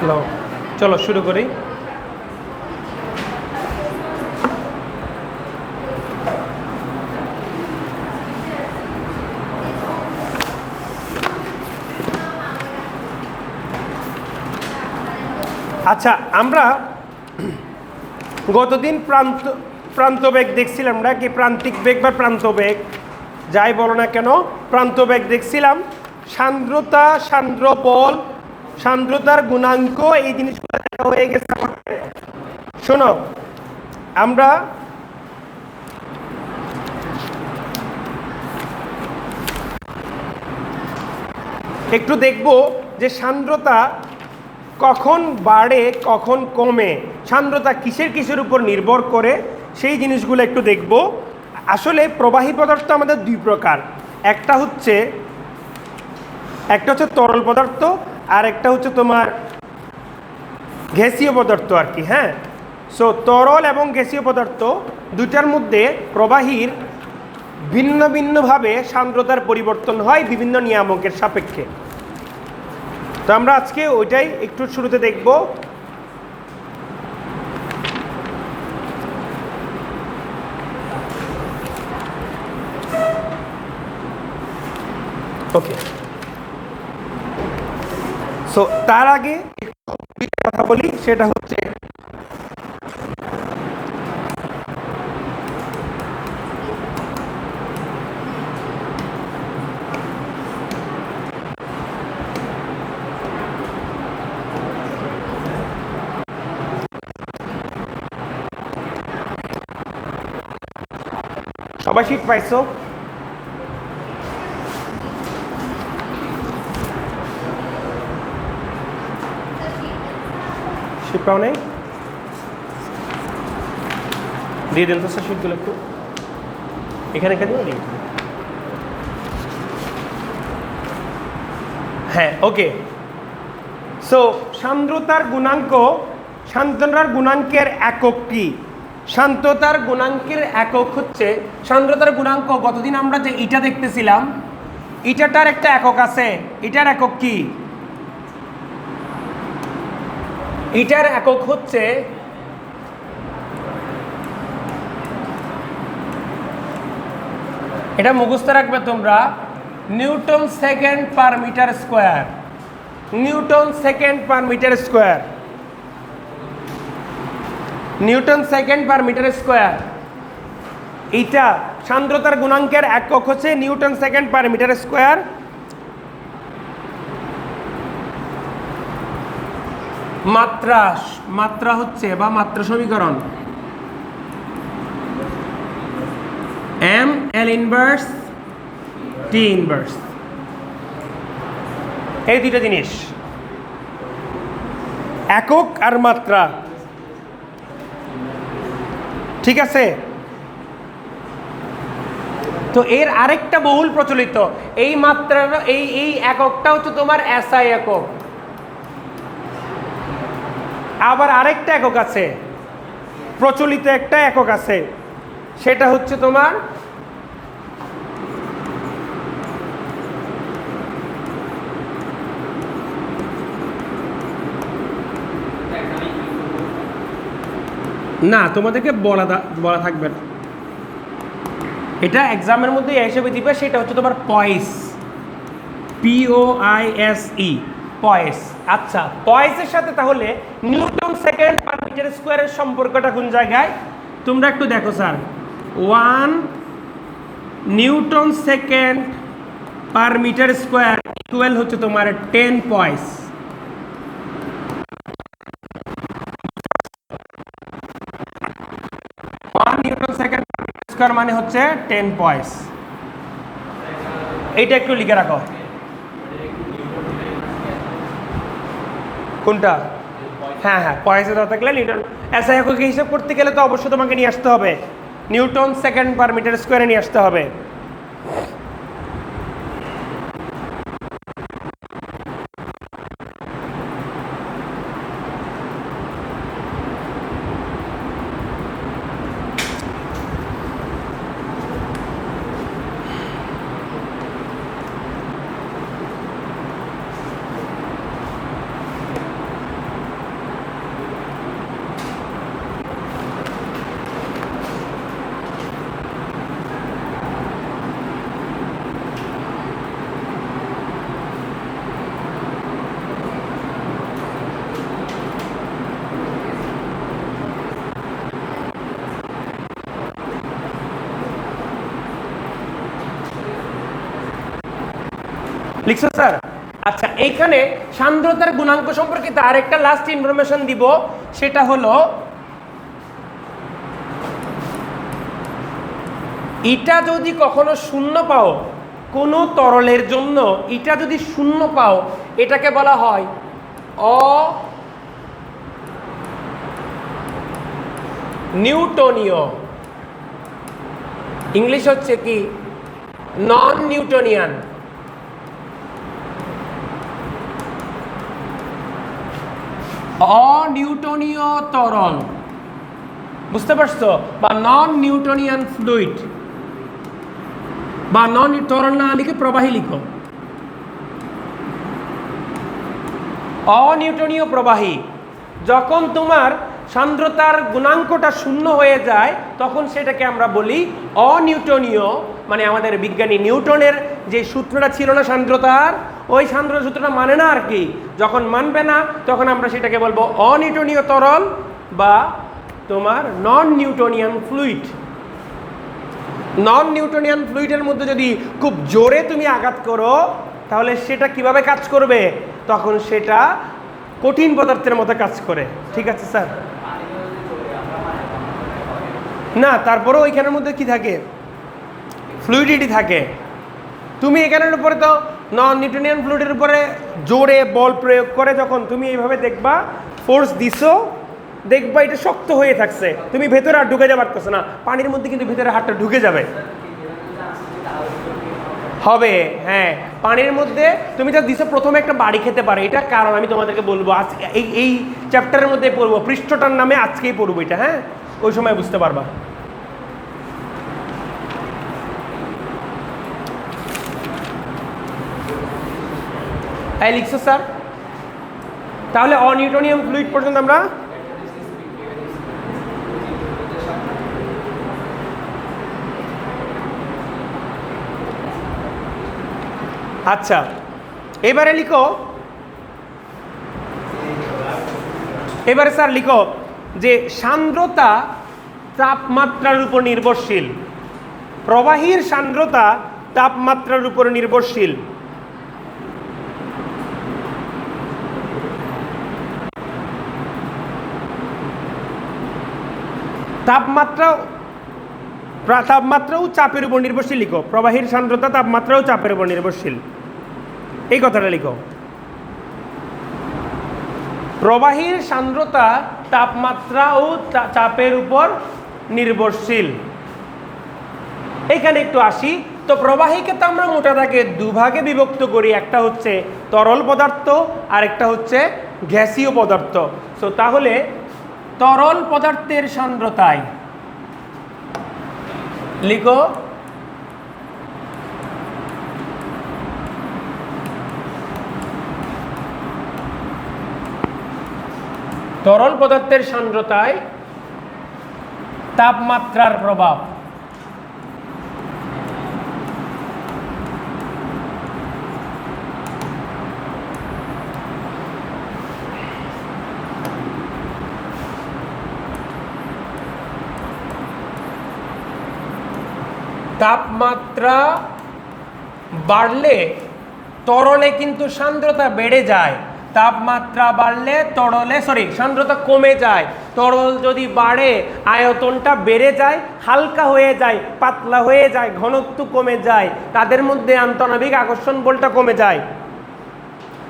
Hello, চলো শুরু করি। আচ্ছা, আমরা গতদিন প্রান্তবেগ দেখছিলাম না কি? প্রান্তিক বেগ বা প্রান্তবেগ যাই বলো না কেন, প্রান্তবেগ দেখছিলাম। সান্দ্রতা, সান্দ্রবল, সান্দ্রতার গুণাঙ্ক, এই জিনিসগুলো দেখা হয়ে গেছে। শোনো, আমরা একটু দেখব যে সান্দ্রতা কখন বাড়ে কখন কমে, সান্দ্রতা কিসের কিসের উপর নির্ভর করে, সেই জিনিসগুলো একটু দেখব। আসলে প্রবাহী পদার্থ আমাদের দুই প্রকার, একটা হচ্ছে তরল পদার্থ, আর একটা হচ্ছে তোমার গ্যাসীয় পদার্থ আর কি। হ্যাঁ, সো তরল এবং গ্যাসীয় পদার্থ দুইটার মধ্যে প্রবাহীর ভিন্ন ভিন্নভাবে সান্দ্রতার পরিবর্তন হয় বিভিন্ন নিয়ামকের সাপেক্ষে। তো আমরা আজকে ওইটাই একটু শুরুতে দেখব। ওকে, সো তার আগে কথা বলি, সেটা হচ্ছে সবাই শিট পাইছো? শিট পাও নেই? দিয়ে দেন তো স্যার শিটগুলো একটু এখানে দিয়ে। হ্যাঁ, ওকে। সো সান্দ্রতার গুণাঙ্ক, সান্দ্রতার গুণাঙ্কের একক কি? সান্দ্রতার গুণাঙ্কের একক হচ্ছে, সান্দ্রতার গুণাঙ্ক গতদিন আমরা যে ইটা দেখতেছিলাম, ইটাটার একটা একক আছে। এটার একক কি? এটার একক হচ্ছে এটা মুখস্থ রাখবে তোমরা, newton second per metre square. Newton second per metre square, newton second per metre square. এইটা সান্দ্রতার গুণাঙ্কের একক হচ্ছে newton second per metre square. মাত্রা হচ্ছে বা মাত্রা সমীকরণ M L inverse T inverse, এই দুইটা জিনিস, একক আর মাত্রা। ঠিক আছে? তো এর আরেকটা বহুল প্রচলিত, এই মাত্রার এই এককটা হচ্ছে তোমার এসআই একক। আবার আরেকটা একক আছে, প্রচলিত একটা একক আছে, সেটা হচ্ছে তোমার না, তোমাদেরকে বলা থাকবে না, এটা এক্সামের মধ্যে হিসেবে দিবে। সেটা হচ্ছে তোমার পয়েস, POISE, পয়েস। আচ্ছা, পয়েসের সাথে তাহলে নিউটন সেকেন্ড পার মিটার স্কোয়ারের সম্পর্কটা কোন জায়গায় তোমরা একটু দেখো sir. 1 newton second per metre square equal হচ্ছে তোমার 10 poise. 1 newton second per metre square মানে হচ্ছে 10 পয়েস। এইটা একটু লিখে রাখো। কোনটা? হ্যাঁ হ্যাঁ, পয়েসে দেওয়া থাকলে নিউটন এসআই এককে হিসাব করতে গেলে তো অবশ্যই তোমাকে নিয়ে আসতে হবে নিউটন সেকেন্ড পার মিটার স্কোয়ারে নিয়ে আসতে হবে। লিখছো স্যার? আচ্ছা, এইখানে সান্দ্রতার গুণাঙ্ক সম্পর্কিত আরেকটা লাস্ট ইনফরমেশন দিব, সেটা হলো এটা যদি কখনো শূন্য পাও কোনো তরলের জন্য, এটা যদি শূন্য পাও এটাকে বলা হয় অনিউটনীয়। ইংলিশ হচ্ছে কি নন নিউটনিয়ান। অনিউটনীয় তরল, বুঝতে পারছো? বা নন নিউটনিয়ান ফ্লুইড, বা নন তরল না লিখে প্রবাহী লিখো, অনিউটনীয় প্রবাহী। যখন তোমার সান্দ্রতার গুণাঙ্কটা শূন্য হয়ে যায় তখন সেটাকে আমরা বলি অনিউটনীয়। মানে আমাদের বিজ্ঞানী নিউটনের যে সূত্রটা ছিল না সান্দ্রতার, ওই সান্দ্রতা সূত্রটা মানে না আর কি। যখন মানবে না তখন আমরা সেটাকে বলবো অনিউটনীয় তরল বা তোমার নন নিউটনিয়ান ফ্লুইড। নন নিউটনিয়ান ফ্লুইডের মধ্যে যদি খুব জোরে তুমি আঘাত করো তাহলে সেটা কিভাবে কাজ করবে? তখন সেটা কঠিন পদার্থের মতো কাজ করে। ঠিক আছে স্যার? না, তারপরেও ওইখানের মধ্যে কি থাকে? ফ্লুইডিটি থাকে। তুমি এখানের উপরে তো নন নিউটনিয়ান ফ্লুইডের উপরে জোরে বল প্রয়োগ করে যখন তুমি এইভাবে দেখবা ফোর্স দিছো, দেখবা এটা শক্ত হয়ে থাকছে, তুমি ভেতরে আর ঢুকে যাবে পারতেছো না। পানির মধ্যে কিন্তু ভেতরে হাতটা ঢুকে যাবে হবে। হ্যাঁ, পানির মধ্যে তুমি যা দিছো প্রথমে একটা বাড়ি খেতে পারে, এটা কারণ আমি তোমাদেরকে বলবো আজ এই চ্যাপ্টারের মধ্যে পড়বো, পৃষ্ঠটার নামে আজকেই পড়বো এটা। হ্যাঁ, ওই সময় বুঝতে পারবা। তাই লিখছো স্যার? তাহলে অনিউটনিয়াম ফ্লুইড পর্যন্ত আমরা আচ্ছা এবারে লিখো, এবারে স্যার লিখো যে সান্দ্রতা তাপমাত্রার উপর নির্ভরশীল। প্রবাহীর সান্দ্রতা তাপমাত্রার উপর নির্ভরশীল। তাপমাত্রাও চাপের উপর নির্ভরশীল লিখো। প্রবাহীর সান্দ্রতা তাপমাত্রাও চাপের উপর নির্ভরশীল, এই কথাটা লিখো। প্রবাহীর সান্দ্রতা তাপমাত্রা ও চাপের উপর নির্ভরশীল। এখানে একটু আসি তো, প্রবাহীকে তো আমরা মোটা দাগে দুভাগে বিভক্ত করি, একটা হচ্ছে তরল পদার্থ আর একটা হচ্ছে গ্যাসীয় পদার্থ। সো তাহলে তরল পদার্থের সান্দ্রতায় লিখো তরল পদার্থের সান্দ্রতায় তাপমাত্রার প্রভাব। তাপমাত্রা বাড়লে তরলে কিন্তু সান্দ্রতা বেড়ে যায়, তাপমাত্রা বাড়লে সান্দ্রতা কমে যায়। তরল যদি বাড়ে আয়তনটা বেড়ে যায়, হালকা হয়ে যায়, পাতলা হয়ে যায়, ঘনত্ব কমে যায়, তাদের মধ্যে আন্তঃনাবিক আকর্ষণ বলটা কমে যায়।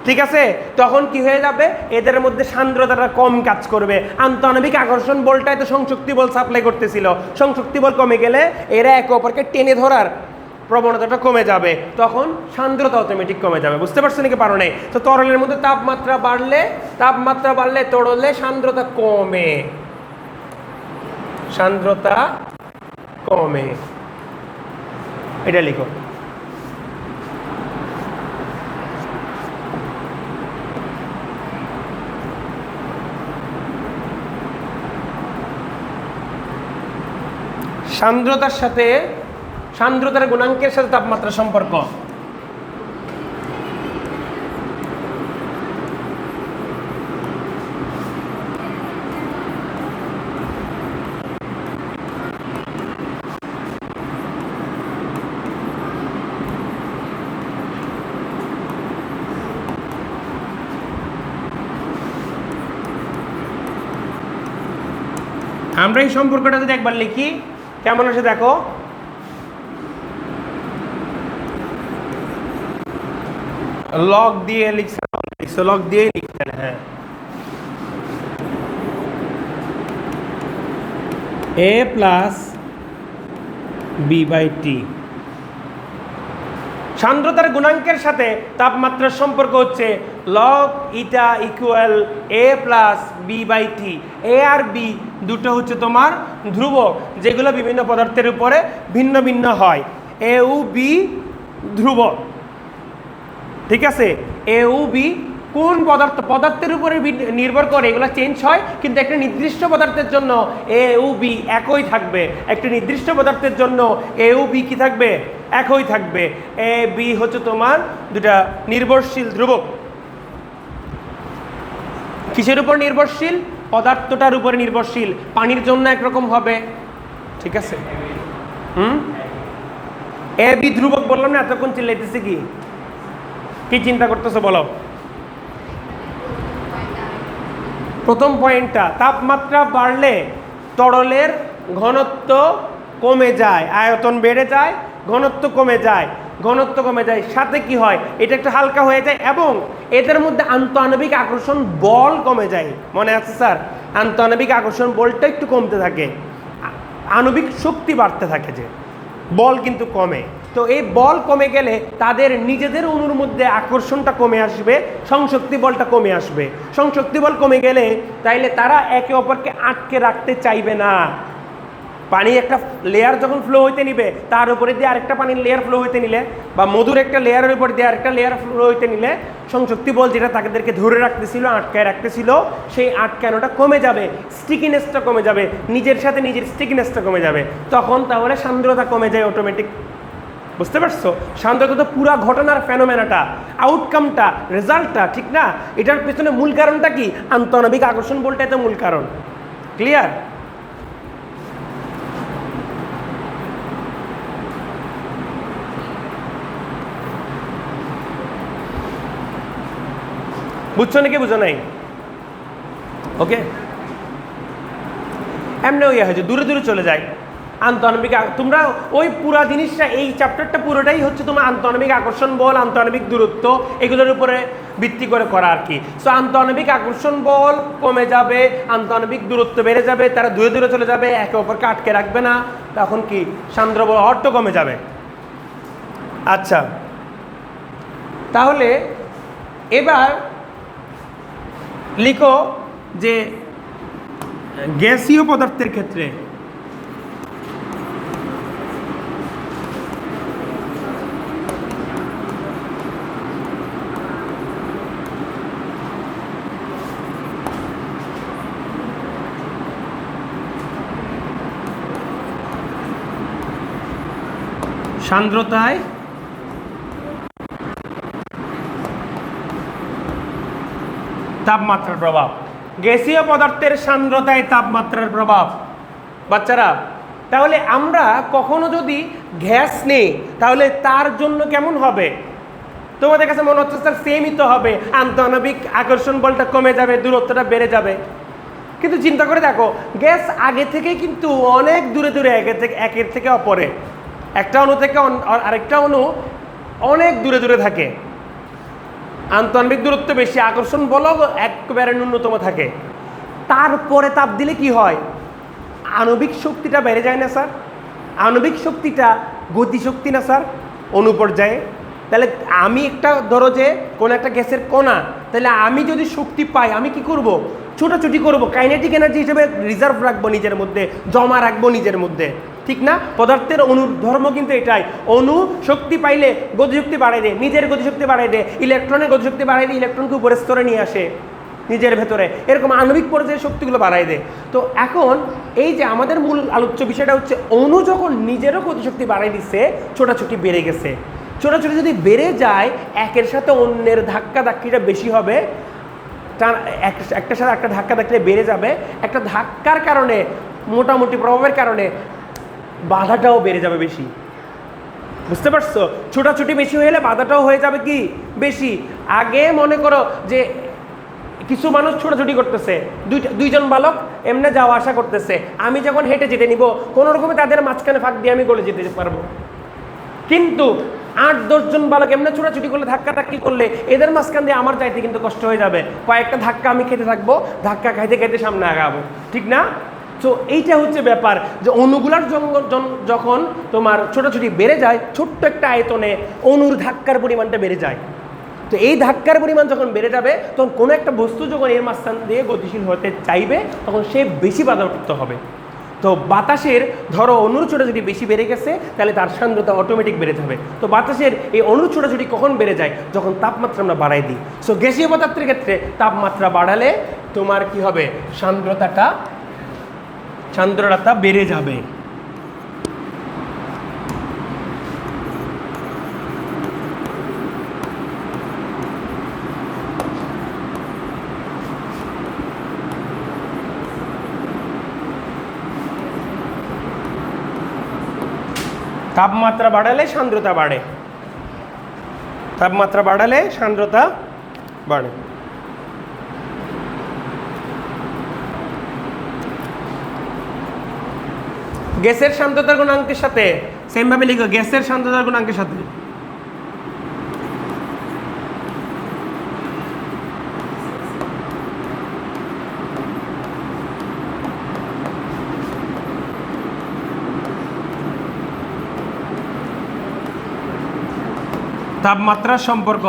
ঠিক আছে? তখন কি হয়ে যাবে? এদের মধ্যে সান্দ্রতাটা কম কাজ করবে। আন্তঃনাবিক আকর্ষণ বলটাই তো সংশক্তি বল সাপ্লাই করতেছিল, সংশক্তি বল কমে গেলে এরা একে অপরকে টেনে ধরার প্রবণতাটা কমে যাবে, তখন সান্দ্রতা অটোমেটিক কমে যাবে। বুঝতে পারছো নাকি? পারো নাই? তো তরলের মধ্যে তাপমাত্রা বাড়লে তরলে সান্দ্রতা কমে, সান্দ্রতা কমে, এটা লিখো। সান্দ্রতার গুণাঙ্কের সাথে তাপমাত্রার সম্পর্ক। আমরা এই সম্পর্কটা যদি একবার লিখি কেমন আছে দেখো, লগ দিয়ে লিখছো, লগ দিয়ে লিখছেন, হ্যাঁ, a plus B by T. সান্দ্রতার গুণাঙ্কের সাথে তাপমাত্রার সম্পর্ক হচ্ছে log eta equal A plus B by T. A আর বি দুটো হচ্ছে তোমার ধ্রুবক, যেগুলো বিভিন্ন পদার্থের উপরে ভিন্ন ভিন্ন হয়। এ ও বি ধ্রুবক, ঠিক আছে। এ ও বি কোন পদার্থের উপরে নির্ভর করে, এগুলো চেঞ্জ হয়, কিন্তু একটা নির্দিষ্ট পদার্থের জন্য এ ও বি একই থাকবে। একটা নির্দিষ্ট পদার্থের জন্য এ ও বি কি থাকবে, একই থাকবে। এ বি হচ্ছে তোমার দুটা নির্ভরশীল ধ্রুবক। কিসের উপর নির্ভরশীল? পদার্থটার উপরে নির্ভরশীল। পানির জন্য একরকম হবে, ঠিক আছে। এ বি ধ্রুবক বললাম না, এতক্ষণ চিল্লাইতেছে কি চিন্তা করতেছো বলো? প্রথম পয়েন্টটা, তাপমাত্রা বাড়লে তরলের ঘনত্ব কমে যায়, আয়তন বেড়ে যায়, ঘনত্ব কমে যায়। ঘনত্ব কমে যায়, সাথে কি হয়, এটা একটু হালকা হয়ে যায় এবং এদের মধ্যে আন্তঃআণবিক আকর্ষণ বল কমে যায়। মনে আছে স্যার? আন্তঃআণবিক আকর্ষণ বলটা একটু কমতে থাকে, আণবিক শক্তি বাড়তে থাকে, যে বল কিন্তু কমে। তো এই বল কমে গেলে তাদের নিজেদের অণুর মধ্যে আকর্ষণটা কমে আসবে, সংশক্তি বলটা কমে আসবে। সংশক্তি বল কমে গেলে তাইলে তারা একে অপরকে আটকে রাখতে চাইবে না। পানি একটা লেয়ার যখন ফ্লো হইতে নিবে, তার উপরে দিয়ে আরেকটা পানির লেয়ার ফ্লো হইতে নিলে, বা মধুর একটা লেয়ারের উপর দিয়ে আরেকটা লেয়ার ফ্লো হইতে নিলে, সংশক্তি বল যেটা তাদেরকে ধরে রাখতেছিল, আটকায় রাখতেছিল, সেই আটকানোটা কমে যাবে, স্টিকিনেসটা কমে যাবে, নিজের সাথে নিজের স্টিকিনেসটা কমে যাবে। তখন তাহলে সান্দ্রতা কমে যায় অটোমেটিক। বুঝতে পারছো? সান্দ্রতা তো পুরা ঘটনার ফেনোমেনাটা, আউটকামটা, রেজাল্টটা, ঠিক না? এটার পেছনে মূল কারণটা কি? আন্তঃআণবিক আকর্ষণ বলটাই তো মূল কারণ। ক্লিয়ার? বুঝছো নাকি বুঝো নাই? ওকে, এমনি ইয়ে হয়েছে, দূরে দূরে চলে যায় আন্তঃআণবিক। তোমরা ওই পুরা জিনিসটা, এই চ্যাপ্টারটা পুরোটাই হচ্ছে তোমার আন্তঃআণবিক আকর্ষণ বল, আন্তঃআণবিক দূরত্ব, এগুলোর উপরে ভিত্তি করে করা আর কি। সো আন্তঃআণবিক আকর্ষণ বল কমে যাবে, আন্তঃআণবিক দূরত্ব বেড়ে যাবে, তারা দূরে দূরে চলে যাবে, একে অপরকে আটকে রাখবে না, তখন কি সান্দ্র বল অর্থ কমে যাবে। আচ্ছা, তাহলে এবার লিখো যে গ্যাসীয় পদার্থের ক্ষেত্রে সান্দ্রতায় তাপমাত্রার প্রভাব। গ্যাসীয় পদার্থের সান্দ্রতায় তাপমাত্রার প্রভাব। বাচ্চারা, তাহলে আমরা কখনো যদি গ্যাস নেই তাহলে তার জন্য কেমন হবে? তোমাদের কাছে মনে হচ্ছে স্যার সেমই তো হবে, আন্তঃআণবিক আকর্ষণ বলটা কমে যাবে, দূরত্বটা বেড়ে যাবে। কিন্তু চিন্তা করে দেখো, গ্যাস আগে থেকে কিন্তু অনেক দূরে দূরে, একের থেকে অপরে, একটা অণু থেকে আরেকটা অণু অনেক দূরে দূরে থাকে। আন্তঃআণবিক দূরত্ব বেশি, আকর্ষণ বলও একেবারে ন্যূনতম থাকে। তারপরে তাপ দিলে কি হয়? আণবিক শক্তিটা বেড়ে যায় না স্যার? আণবিক শক্তিটা গতিশক্তি না স্যার অণু পর্যায়ে? তাহলে আমি একটা, ধরো যে কোনো একটা গ্যাসের কণা, তাহলে আমি যদি শক্তি পাই আমি কি করব? ছোটাছুটি করব, কাইনেটিক এনার্জি হিসেবে রিজার্ভ রাখবো নিজের মধ্যে, জমা রাখবো নিজের মধ্যে, ঠিক না? পদার্থের অণুর ধর্ম কিন্তু এটাই, অণু শক্তি পাইলে গতিশক্তি বাড়াই দেয়, নিজের গতিশক্তি বাড়াই দেয়, ইলেকট্রনের গতিশক্তি বাড়াই দিয়ে ইলেকট্রনকে উপরের স্তরে নিয়ে আসে নিজের ভেতরে, এরকম আণবিক পর্যায়ে শক্তিগুলো বাড়াই দেয়। তো এখন এই যে আমাদের মূল আলোচ্য বিষয়টা হচ্ছে, অণু যখন নিজেরও গতিশক্তি বাড়াই দিচ্ছে, ছোটাছুটি বেড়ে গেছে। ছোটাছুটি যদি বেড়ে যায়, একের সাথে অন্যের ধাক্কা ধাক্কিটা বেশি হবে, একটার সাথে একটা ধাক্কা ধাক্কিটা বেড়ে যাবে। একটা ধাক্কার কারণে, মোটামুটি প্রভাবের কারণে বাধাটাও বেড়ে যাবে বেশি। বুঝতে পারছো? ছোটাছুটি বেশি হয়ে গেলে বাধাটাও হয়ে যাবে কি বেশি। আগে মনে করো যে কিছু মানুষ ছোটাছুটি করতেছে, দুইজন বালক এমনি যাওয়া আসা করতেছে, আমি যখন হেঁটে যেতে নিব কোনো রকমে তাদের মাঝখানে ফাঁক দিয়ে আমি গলে যেতে পারবো। কিন্তু 8-10 জন বালক এমনি ছোটাছুটি করলে, ধাক্কি করলে এদের মাঝখান দিয়ে আমার যাইতে কিন্তু কষ্ট হয়ে যাবে। কয়েকটা ধাক্কা আমি খেতে থাকবো, ধাক্কা খাইতে খাইতে সামনে আগাবো, ঠিক না? তো এইটা হচ্ছে ব্যাপার যে অণুগুলার যখন তোমার ছোটাছুটি বেড়ে যায়, ছোট্ট একটা আয়তনে অণুর ধাক্কার পরিমাণটা বেড়ে যায়। তো এই ধাক্কার পরিমাণ যখন বেড়ে যাবে, তখন কোনো একটা বস্তু যখন এর মাঝখান দিয়ে গতিশীল হতে চাইবে, তখন সে বেশি বাধাপ্রাপ্ত হবে। তো বাতাসের ধরো অণুর ছোটাছুটি বেশি বেড়ে গেছে, তাহলে তার সান্দ্রতা অটোমেটিক বেড়ে যাবে। তো বাতাসের এই অণুর ছোটাছুটি কখন বেড়ে যায়? যখন তাপমাত্রা আমরা বাড়াই দিই। সো গ্যাসীয় পদার্থের ক্ষেত্রে তাপমাত্রা বাড়ালে তোমার কি হবে? সান্দ্রতা বেড়ে যাবে। তাপমাত্রা বাড়ালে সান্দ্রতা বাড়ে, তাপমাত্রা বাড়ালে সান্দ্রতা বাড়ে। গ্যাসের সান্দ্রতার গুণাঙ্কের সাথে সেম ভাবে লিখো, গ্যাসের সান্দ্রতার গুণাঙ্কের সাথে তাপমাত্রার সম্পর্ক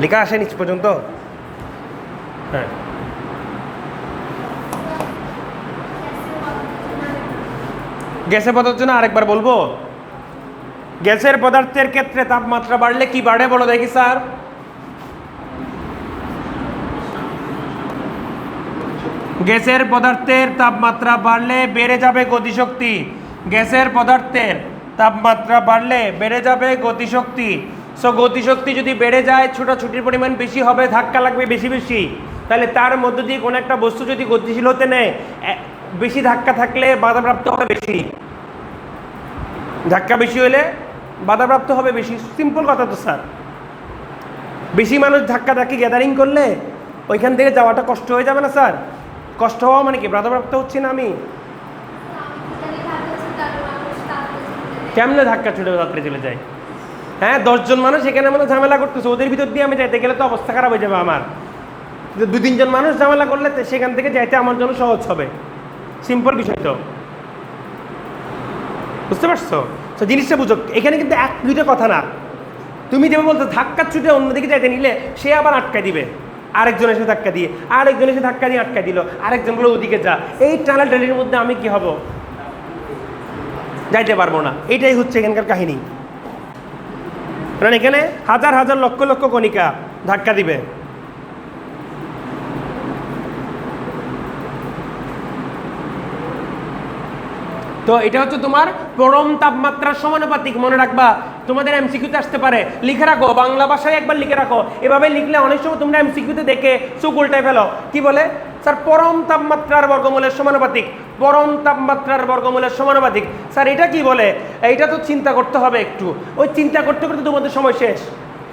লেখা আসে নিচ পর্যন্ত। হ্যাঁ, গ্যাসের পদার্থের জন্য আরেকবার বলবো। গ্যাসের পদার্থের ক্ষেত্রে তাপমাত্রা বাড়লে কি বাড়ে বলো দেখি স্যার? গ্যাসের পদার্থের তাপমাত্রা বাড়লে বেড়ে যাবে গতিশক্তি। গ্যাসের পদার্থের তাপমাত্রা বাড়লে বেড়ে যাবে গতিশক্তি। সো গতিশক্তি যদি বেড়ে যায়, ছোটাছুটির পরিমাণ বেশি হবে, ধাক্কা লাগবে বেশি বেশি, তাহলে তার মধ্য দিয়ে কোনো একটা বস্তু যদি গতিশীল হতে নেয়, বেশি ধাক্কা থাকলে বাধাপ্রাপ্ত হবে বেশি, ধাক্কা বেশি হলে বাধাপ্রাপ্ত হবে বেশি। সিম্পল কথা তো স্যার। বেশি মানুষ ধাক্কি গ্যাদারিং করলে ওইখান থেকে যাওয়াটা কষ্ট হয়ে যাবে না স্যার? কষ্ট হওয়া মানে কি? বাধাপ্রাপ্ত হচ্ছি না আমি? কেমনে ধাক্কা ছুটে যাত্রা চলে যায়? হ্যাঁ, 10 জন মানুষ এখানে আমাদের ঝামেলা করতেছে, ওদের ভিতর দিয়ে আমি যাইতে গেলে তো অবস্থা খারাপ হয়ে যাবে আমার। 2-3 জন মানুষ ঝামেলা করলে সেখান থেকে যাইতে আমার জন্য সহজ হবে। সিম্পল বিষয় তো, বুঝতে পারছো? তো জিনিসটা বুঝো, এখানে কিন্তু 1-2টা কথা না। তুমি যেমন বলতো ধাক্কা ছুটে অন্যদিকে যাইতে নিলে, সে আবার আটকা দিবে, আরেকজন এসে ধাক্কা দিয়ে, আরেকজন এসে ধাক্কা দিয়ে আটকা দিল, আরেকজন বলে ওদিকে যা। এই টানাটানির মধ্যে আমি কি হব? যাইতে পারবো না। এটাই হচ্ছে এখানকার কাহিনী। কারণ এখানে হাজার হাজার লক্ষ লক্ষ কণিকা ধাক্কা দিবে। তো এটা হচ্ছে তোমার পরম তাপমাত্রার সমানুপাতিক। মনে রাখবা, তোমাদের এমসিকিউতে আসতে পারে, লিখে রাখো, বাংলা ভাষায় একবার লিখে রাখো। এভাবে লিখলে অনেক সময় তোমরা এমসিকিউতে দেখে চোখ উল্টায় ফেলো। কি বলে স্যার? পরম তাপমাত্রার বর্গমূলের সমানুপাতিক, পরম তাপমাত্রার বর্গমূলের সমানুপাতিক। স্যার এটা কি বলে? এইটা তো চিন্তা করতে হবে একটু। ওই চিন্তা করতে করতে তোমাদের সময় শেষ।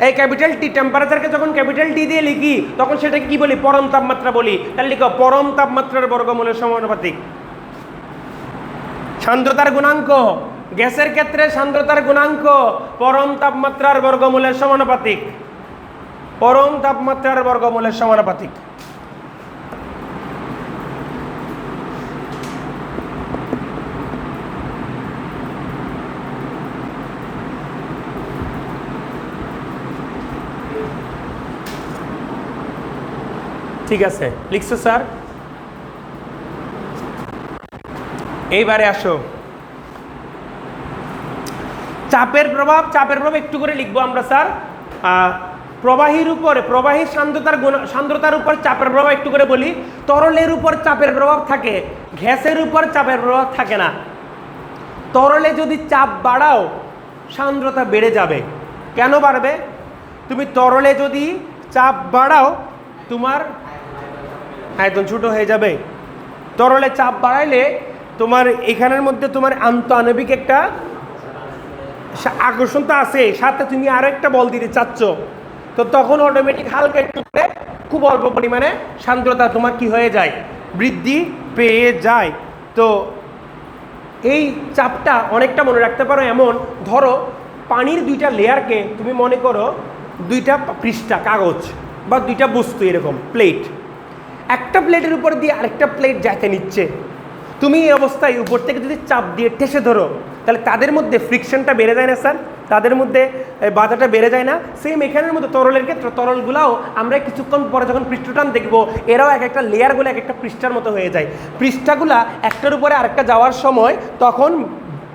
এই ক্যাপিটাল টি, টেম্পারেচারকে যখন ক্যাপিটাল টি দিয়ে লিখি, তখন সেটাকে কি বলি? পরম তাপমাত্রা বলি। তাহলে লিখো পরম তাপমাত্রার বর্গমূলের সমানুপাতিক। সান্দ্রতার গুণাঙ্ক, গ্যাসের ক্ষেত্রে সান্দ্রতার গুণাঙ্ক পরম তাপমাত্রার বর্গমূলের সমানুপাতিক, পরম তাপমাত্রার বর্গমূলের সমানুপাতিক। ঠিক আছে, লিখছো স্যার? এইবারে আসো চাপের প্রভাব। চাপের প্রভাব একটু করে লিখবো আমরা স্যার। প্রবাহীর উপরে, প্রবাহীর সান্দ্রতার উপর চাপের প্রভাব একটু করে বলি। তরলের উপর চাপের প্রভাব থাকে, গ্যাসের উপর চাপের প্রভাব থাকে না। তরলে যদি চাপ বাড়াও, সান্দ্রতা বেড়ে যাবে। কেন বাড়বে? তুমি তরলে যদি চাপ বাড়াও, তোমার আয়তন ছোট হয়ে যাবে। তরলে চাপ বাড়াইলে তোমার এখানের মধ্যে তোমার আন্তঃআণবিক একটা আকর্ষণ তো আছে, সাথে তুমি আরো একটা বল দিতে চাচ্ছ, তো তখন অটোমেটিক হালকা একটু করে খুব অল্প পরিমাণে সান্দ্রতা তোমার কি হয়ে যায়, বৃদ্ধি পেয়ে যায়। তো এই চাপটা অনেকটা মনে রাখতে পারো এমন, ধরো পানির দুইটা লেয়ারকে তুমি মনে করো দুইটা পৃষ্ঠা কাগজ বা দুইটা বস্তু, এরকম প্লেট, একটা প্লেটের উপর দিয়ে আরেকটা প্লেট যাইতে নিচ্ছে, তুমি এই অবস্থায় উপর থেকে যদি চাপ দিয়ে ঠেসে ধরো তাহলে তাদের মধ্যে ফ্রিকশনটা বেড়ে যায় না স্যার, তাদের মধ্যে বাধাটা বেড়ে যায় না? সেম এখানের মধ্যে তরলের ক্ষেত্রে তরলগুলাও আমরা কিছুক্ষণ পরে যখন পৃষ্ঠটান দেখবো এরাও এক একটা লেয়ারগুলো এক একটা পৃষ্ঠার মতো হয়ে যায়, পৃষ্ঠাগুলা একটার উপরে আরেকটা যাওয়ার সময় তখন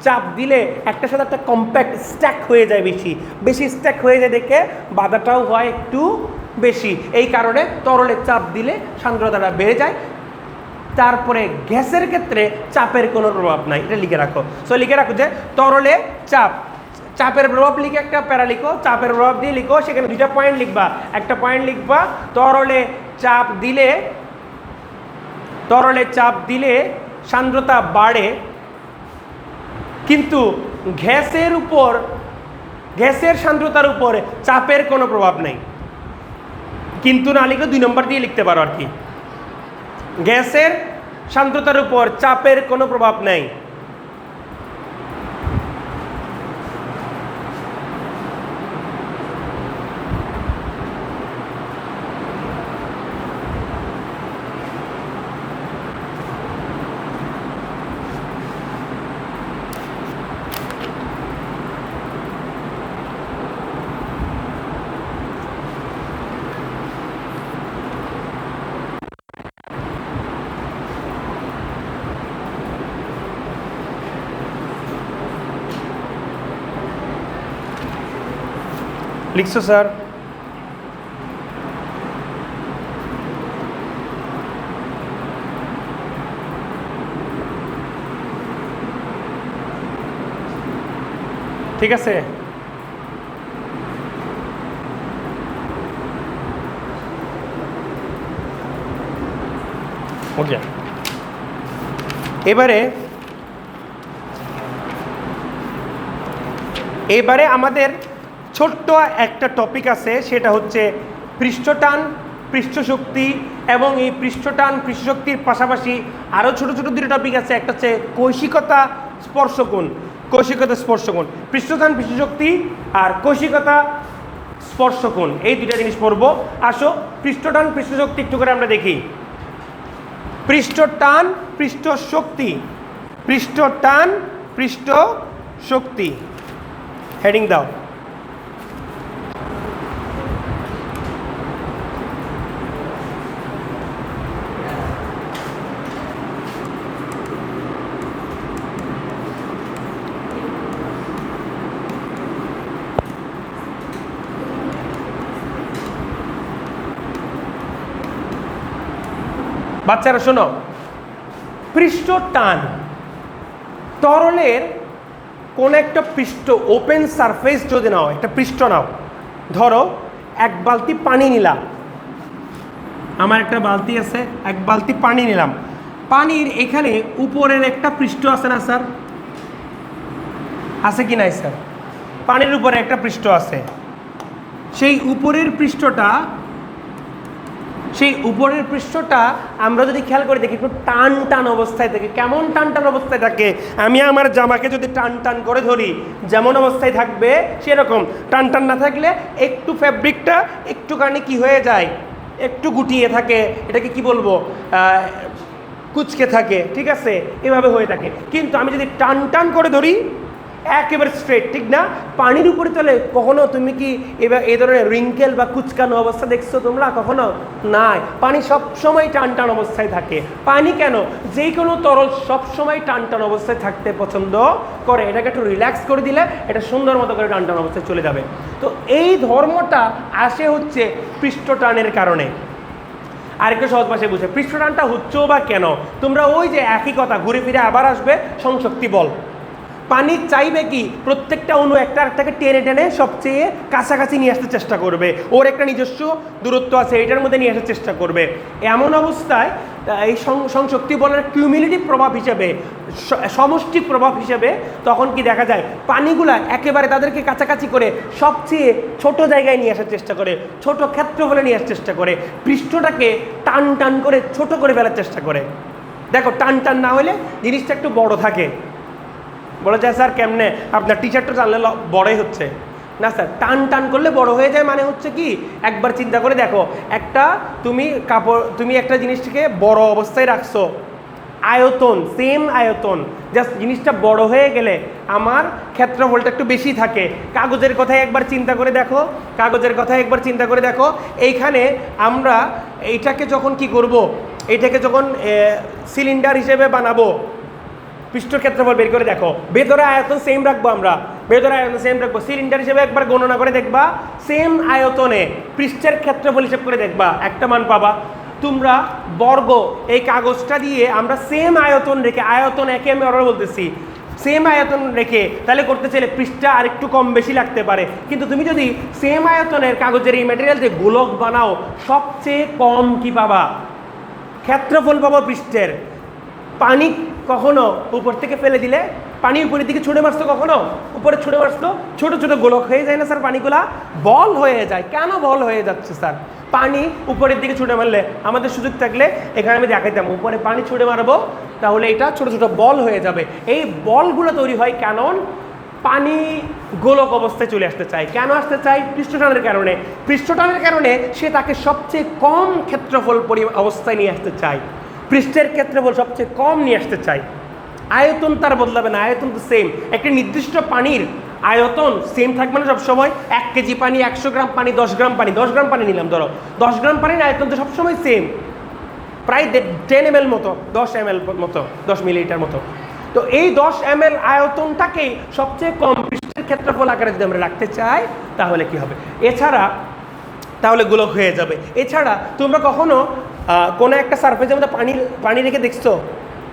চাপ দিলে একটার সাথে একটা কম্প্যাক্ট স্ট্যাক হয়ে যায়, বেশি বেশি স্ট্যাক হয়ে যায় দেখে বাধাটাও হয় একটু বেশি, এই কারণে তরলে চাপ দিলে সান্দ্রতাটা বেড়ে যায়। তারপরে গ্যাসের ক্ষেত্রে চাপের কোনো প্রভাব নাই, এটা লিখে রাখো। সো লিখে রাখো যে তরলে চাপ, চাপের প্রভাব লিখে একটা প্যারা লিখো, চাপের প্রভাব দিয়ে লিখো, সেখানে দুইটা পয়েন্ট লিখবা, একটা পয়েন্ট লিখবা তরলে চাপ দিলে সান্দ্রতা বাড়ে, কিন্তু গ্যাসের সান্দ্রতার উপর চাপের কোনো প্রভাব নেই। কিন্তু না লিখলে 2 নম্বর দিয়ে লিখতে পারো আর কি, গ্যাসের সান্দ্রতার উপর চাপের কোনো প্রভাব নেই। লিখছো স্যার? ঠিক আছে, ওকে। এবারে আমাদের ছোট্ট একটা টপিক আছে, সেটা হচ্ছে পৃষ্ঠটান, পৃষ্ঠশক্তি, এবং এই পৃষ্ঠটান পৃষ্ঠশক্তির পাশাপাশি আরও ছোটো ছোটো দুটো টপিক আছে, একটা হচ্ছে কৈশিকতা স্পর্শকোণ। পৃষ্ঠটান পৃষ্ঠশক্তি আর কৈশিকতা স্পর্শকোণ, এই দুইটা জিনিস পড়বো। আসো পৃষ্ঠটান পৃষ্ঠশক্তি একটু করে আমরা দেখি। পৃষ্ঠটান পৃষ্ঠশক্তি, হেডিং দাও। বাচ্চারা শোনো, পৃষ্ঠটান, তরলের কোন একটা পৃষ্ঠ, ওপেন সারফেস যদি নাও, একটা পৃষ্ঠ নাও, ধরো এক বালতি পানি নিলাম, আমার একটা বালতি আছে, এক বালতি পানি নিলাম, পানির এখানে উপরের একটা পৃষ্ঠ আছে না স্যার? আছে কি নাই স্যার? পানির উপরে একটা পৃষ্ঠ আছে, সেই উপরের পৃষ্ঠটা আমরা যদি খেয়াল করে দেখি একটু টান টান অবস্থায় থাকে। কেমন টান টান অবস্থায় থাকে? আমি আমার জামাকে যদি টান টান করে ধরি যেমন অবস্থায় থাকবে সেরকম, টান টান না থাকলে একটু ফ্যাব্রিকটা একটুখানি কি হয়ে যায়, একটু গুটিয়ে থাকে, এটাকে কি বলবো, কুচকে থাকে, ঠিক আছে, এভাবে হয়ে থাকে। কিন্তু আমি যদি টান টান করে ধরি একেবারে স্ট্রেট, ঠিক না? পানির উপরে চলে কখনো তুমি কি এবার এই ধরনের রিঙ্কেল বা কুচকানো অবস্থা দেখছো তোমরা কখনো? নাই, পানি সবসময় টান টান অবস্থায় থাকে। পানি কেন? যে কোনো তরল সবসময় টান টান অবস্থায় থাকতে পছন্দ করে, এটাকে একটু রিল্যাক্স করে দিলে এটা সুন্দর মতো করে টান টান অবস্থায় চলে যাবে। তো এই ধর্মটা আসে হচ্ছে পৃষ্ঠটানের কারণে। আরেকটু সহজ ভাষায় বুঝে, পৃষ্ঠটানটা হচ্ছেও বা কেন, তোমরা ওই যে একই কথা ঘুরে ফিরে আবার আসবে, সংশক্তি বল। পানি চাইবে কি প্রত্যেকটা অণু একটা আরেকটাকে টেনে টেনে সবচেয়ে কাছাকাছি নিয়ে আসতে চেষ্টা করবে, ওর একটা নিজস্ব দূরত্ব আছে এটার মধ্যে নিয়ে আসার চেষ্টা করবে। এমন অবস্থায় এই সংশক্তি বলের কিউমুলেটিভ প্রভাব হিসেবে, সমষ্টি প্রভাব হিসেবে তখন কি দেখা যায় পানিগুলা একেবারে তাদেরকে কাছাকাছি করে সবচেয়ে ছোট জায়গায় নিয়ে আসার চেষ্টা করে, ছোট ক্ষেত্রফলে নিয়ে আসার চেষ্টা করে, পৃষ্ঠটাকে টান টান করে ছোট করে ফেলার চেষ্টা করে। দেখো টান টান না হলে জিনিসটা একটু বড় থাকে। বলা যায় স্যার কেমনে, আপনার টি শার্টটা টানলে বড়ই হচ্ছে না স্যার, টান টান করলে বড় হয়ে যায় মানে হচ্ছে কি, একবার চিন্তা করে দেখো, একটা তুমি একটা জিনিসটাকে বড় অবস্থায় রাখছো, আয়তন সেম আয়তন, জাস্ট জিনিসটা বড় হয়ে গেলে আমার ক্ষেত্রফলটা একটু বেশি থাকে। কাগজের কথাই একবার চিন্তা করে দেখো, কাগজের কথাই একবার চিন্তা করে দেখো, এইখানে আমরা এইটাকে যখন কি করব, এইটাকে যখন সিলিন্ডার হিসেবে বানাবো, পৃষ্ঠ ক্ষেত্রফল বের করে দেখো, ভেতরে আয়তন সেম রাখবো, আমরা ভেতরে আয়তন সেম রাখবো, সিলিন্ডার হিসেবে একবার গণনা করে দেখবা, সেম আয়তনে পৃষ্ঠের ক্ষেত্রফল হিসেব করে দেখবা একটা মান পাবা। তোমরা বর্গ এই কাগজটা দিয়ে আমরা সেম আয়তন রেখে, আয়তন একে আমি অর্ডার বলতেছি, সেম আয়তন রেখে তাহলে করতে চাইলে পৃষ্ঠা আরেকটু কম বেশি লাগতে পারে, কিন্তু তুমি যদি সেম আয়তনের কাগজের এই ম্যাটেরিয়াল দিয়ে গোলক বানাও, সবচেয়ে কম কি পাবা, ক্ষেত্রফল পাবো পৃষ্ঠের। পানি কখনো উপর থেকে ফেলে দিলে, পানি উপরের দিকে ছুঁড়ে মারছো, কখনো উপরে ছুঁড়ে মারছো, ছোট ছোট গোলক হয়ে যায় না স্যার পানিগুলা, বল হয়ে যায়। কেন বল হয়ে যাচ্ছে স্যার? পানি উপরের দিকে ছুঁড়ে মারলে, আমাদের সুযোগ থাকলে এখানে আমি দেখাইতাম, উপরে পানি ছুঁড়ে মারবো তাহলে এটা ছোট ছোট বল হয়ে যাবে। এই বলগুলো তৈরি হয় কারণ পানি গোলক অবস্থায় চলে আসতে চায়। কেন আসতে চায়? পৃষ্ঠটানের কারণে। পৃষ্ঠটানের কারণে সে তাকে সবচেয়ে কম ক্ষেত্রফল অবস্থায় নিয়ে আসতে চায়, পৃষ্ঠের ক্ষেত্রফল সবচেয়ে কম নিয়ে আসতে চাই। আয়তন তার বদলাবে না, আয়তন তো সেম। একটা নির্দিষ্ট পানির আয়তন সেম থাকবে না সবসময়। 1 কেজি পানি, 100 গ্রাম পানি, 10 গ্রাম পানি, 10 গ্রাম পানি নিলাম ধরো, 10 গ্রাম পানির আয়তন তো সবসময় সেম, প্রায় 10 ml মতো, 10 ml মতো, 10 মিলিলিটার মতো। তো এই 10 ml আয়তনটাকেই সবচেয়ে কম পৃষ্ঠের ক্ষেত্রফল আকারে যদি আমরা রাখতে চাই তাহলে কি হবে, এছাড়া তাহলে গোলক হয়ে যাবে। এছাড়া তোমরা কখনো কোনো একটা সারফেসের মধ্যে পানি রেখে দেখছো,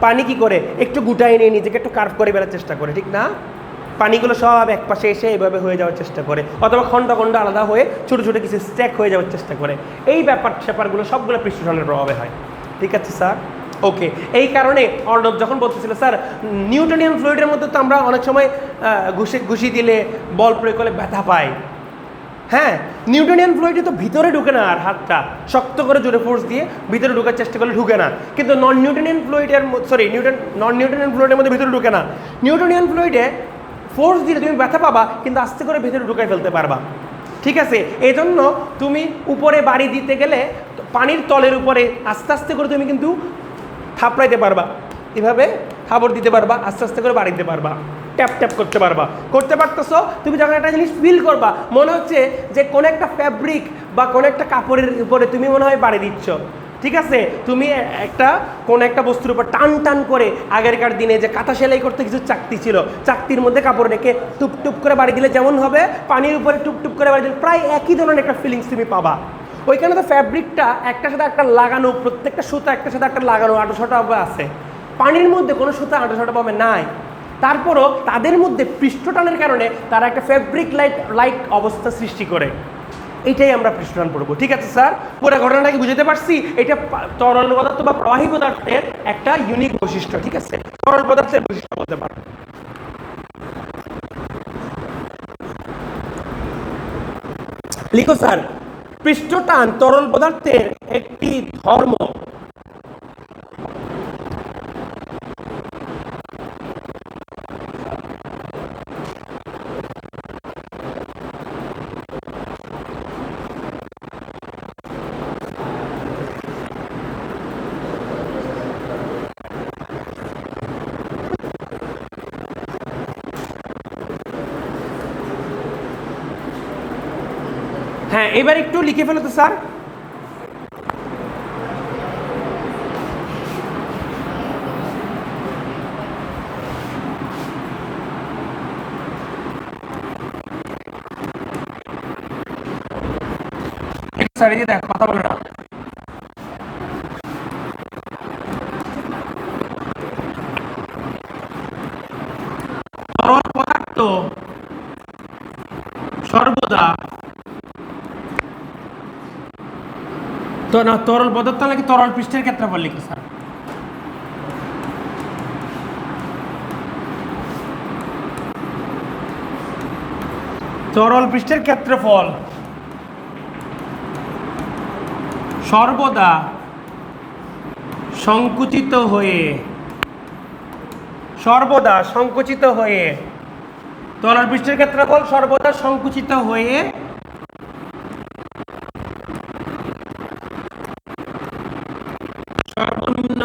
পানি কি করে একটু গুটাই নিয়ে নিজেকে একটু কার্ভ করে বেড়ার চেষ্টা করে, ঠিক না? পানিগুলো সব এক পাশে এসে এভাবে হয়ে যাওয়ার চেষ্টা করে, অথবা খণ্ড খণ্ড আলাদা হয়ে ছোটো ছোটো কিছু স্ট্যাক হয়ে যাওয়ার চেষ্টা করে। এই ব্যাপারগুলো সবগুলো পৃষ্ঠটানের প্রভাবে হয়। ঠিক আছে স্যার, ওকে। এই কারণে অর্ণব যখন বলতেছিল স্যার নিউটনিয়ান ফ্লুইডের মধ্যে তো আমরা অনেক সময় ঘুষি দিলে, বল প্রয়োগ করলে ব্যথা পাই। হ্যাঁ, নিউটনিয়ান ফ্লুইডে তো ভিতরে ঢুকে না, আর হাতটা শক্ত করে জোরে ফোর্স দিয়ে ভিতরে ঢোকার চেষ্টা করলে ঢুকে না। কিন্তু নন নিউটনিয়ান ফ্লুইডের মধ্যে ভিতরে ঢুকে না। নিউটনিয়ান ফ্লুইডে ফোর্স দিলে তুমি ব্যথা পাবা, কিন্তু আস্তে করে ভিতরে ঢুকাই ফেলতে পারবা। ঠিক আছে, এই জন্য তুমি উপরে বাড়ি দিতে গেলে পানির তলের উপরে আস্তে আস্তে করে তুমি কিন্তু থাপড়াইতে পারবা, এভাবে থাপড় দিতে পারবা, আস্তে আস্তে করে বাড়ি দিতে পারবা, ট্যাপ ট্যাপ করতে পারবা। করতে পারতেছো, তুমি যখন একটা জিনিস ফিল করবা, মনে হচ্ছে যে কোনো একটা ফ্যাব্রিক বা কোনো একটা কাপড়ের উপরে তুমি মনে হয় বাড়ি দিচ্ছ। ঠিক আছে, তুমি কোনো একটা বস্তুর উপর টান টান করে, আগেরকার দিনে যে কাঁথা সেলাই করতে কিছু চাকতি ছিল, চাকতির মধ্যে কাপড় রেখে টুপ টুপ করে বাড়ি দিলে যেমন হবে, পানির উপরে টুপ টুপ করে বাড়ি দিলে প্রায় একই ধরনের একটা ফিলিংস তুমি পাবা। ওইখানে তো ফ্যাব্রিকটা একটার সাথে একটা লাগানো, প্রত্যেকটা সুতা একটার সাথে একটা লাগানো, আঁটোসাঁটা আছে। পানির মধ্যে কোনো সুতা আঁটোসাঁটা পাবে নাই। তারপরও তাদের মধ্যে পৃষ্ঠটানের কারণে তারা একটা ফ্যাব্রিক লাইক অবস্থা সৃষ্টি করে। এইটাই আমরা পৃষ্ঠটান পড়বো। ঠিক আছে স্যার, পুরো ঘটনাটা কি বুঝতে পারছি? এটা তরল পদার্থ বা প্রবাহী পদার্থের একটা ইউনিক বৈশিষ্ট্য। ঠিক আছে, তরল পদার্থের বৈশিষ্ট্য বলতে পারো। লিখো স্যার, পৃষ্ঠটান তরল পদার্থের একটি ধর্ম। হ্যাঁ, এবার একটু লিখে ফেলো তো স্যার। স্যার এই যে দেখ, কথা বলো না। তো না তরল পদার্থ নাকি তরল পৃষ্ঠের ক্ষেত্রফল লিখো স্যার। তরল পৃষ্ঠের ক্ষেত্রফল সর্বদা সংকুচিত হয়ে তরল পৃষ্ঠের ক্ষেত্রফল সর্বদা সংকুচিত হয়ে সর্বনিম্ন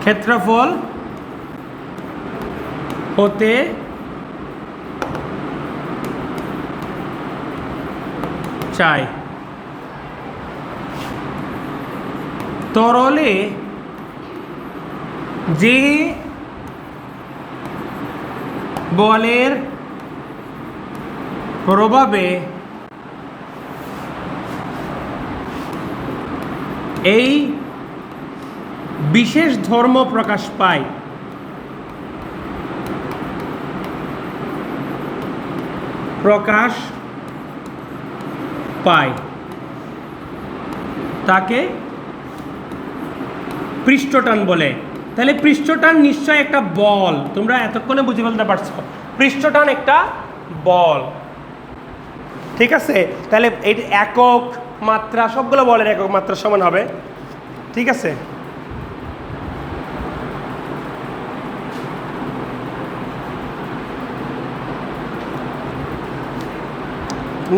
ক্ষেত্রফল হতে চাই। তরলে যে বলের প্রভাবে এই বিশেষ ধর্ম প্রকাশ পায় তাকে পৃষ্ঠটান বলে। তাহলে পৃষ্ঠটান নিশ্চয় একটা বল, তোমরা এতক্ষণে বুঝে ফেলতে পারছো পৃষ্ঠটান একটা বল, ঠিক আছে। তাহলে এই একক মাত্রা সবগুলো বলের একক মাত্রা সমান হবে, ঠিক আছে।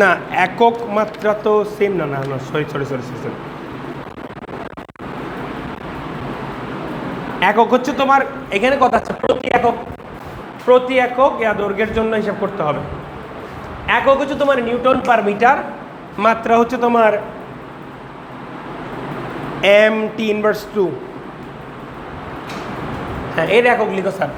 না একক মাত্রা তো সেম না, না না সরি, একক হচ্ছে তোমার এখানে কথা আছে প্রতি একক দৈর্ঘ্যের জন্য হিসাব করতে হবে। একক হচ্ছে তোমার নিউটন পার মিটার, মাত্রা হচ্ছে তোমার mt²। হ্যাঁ এর একক লিখো স্যার।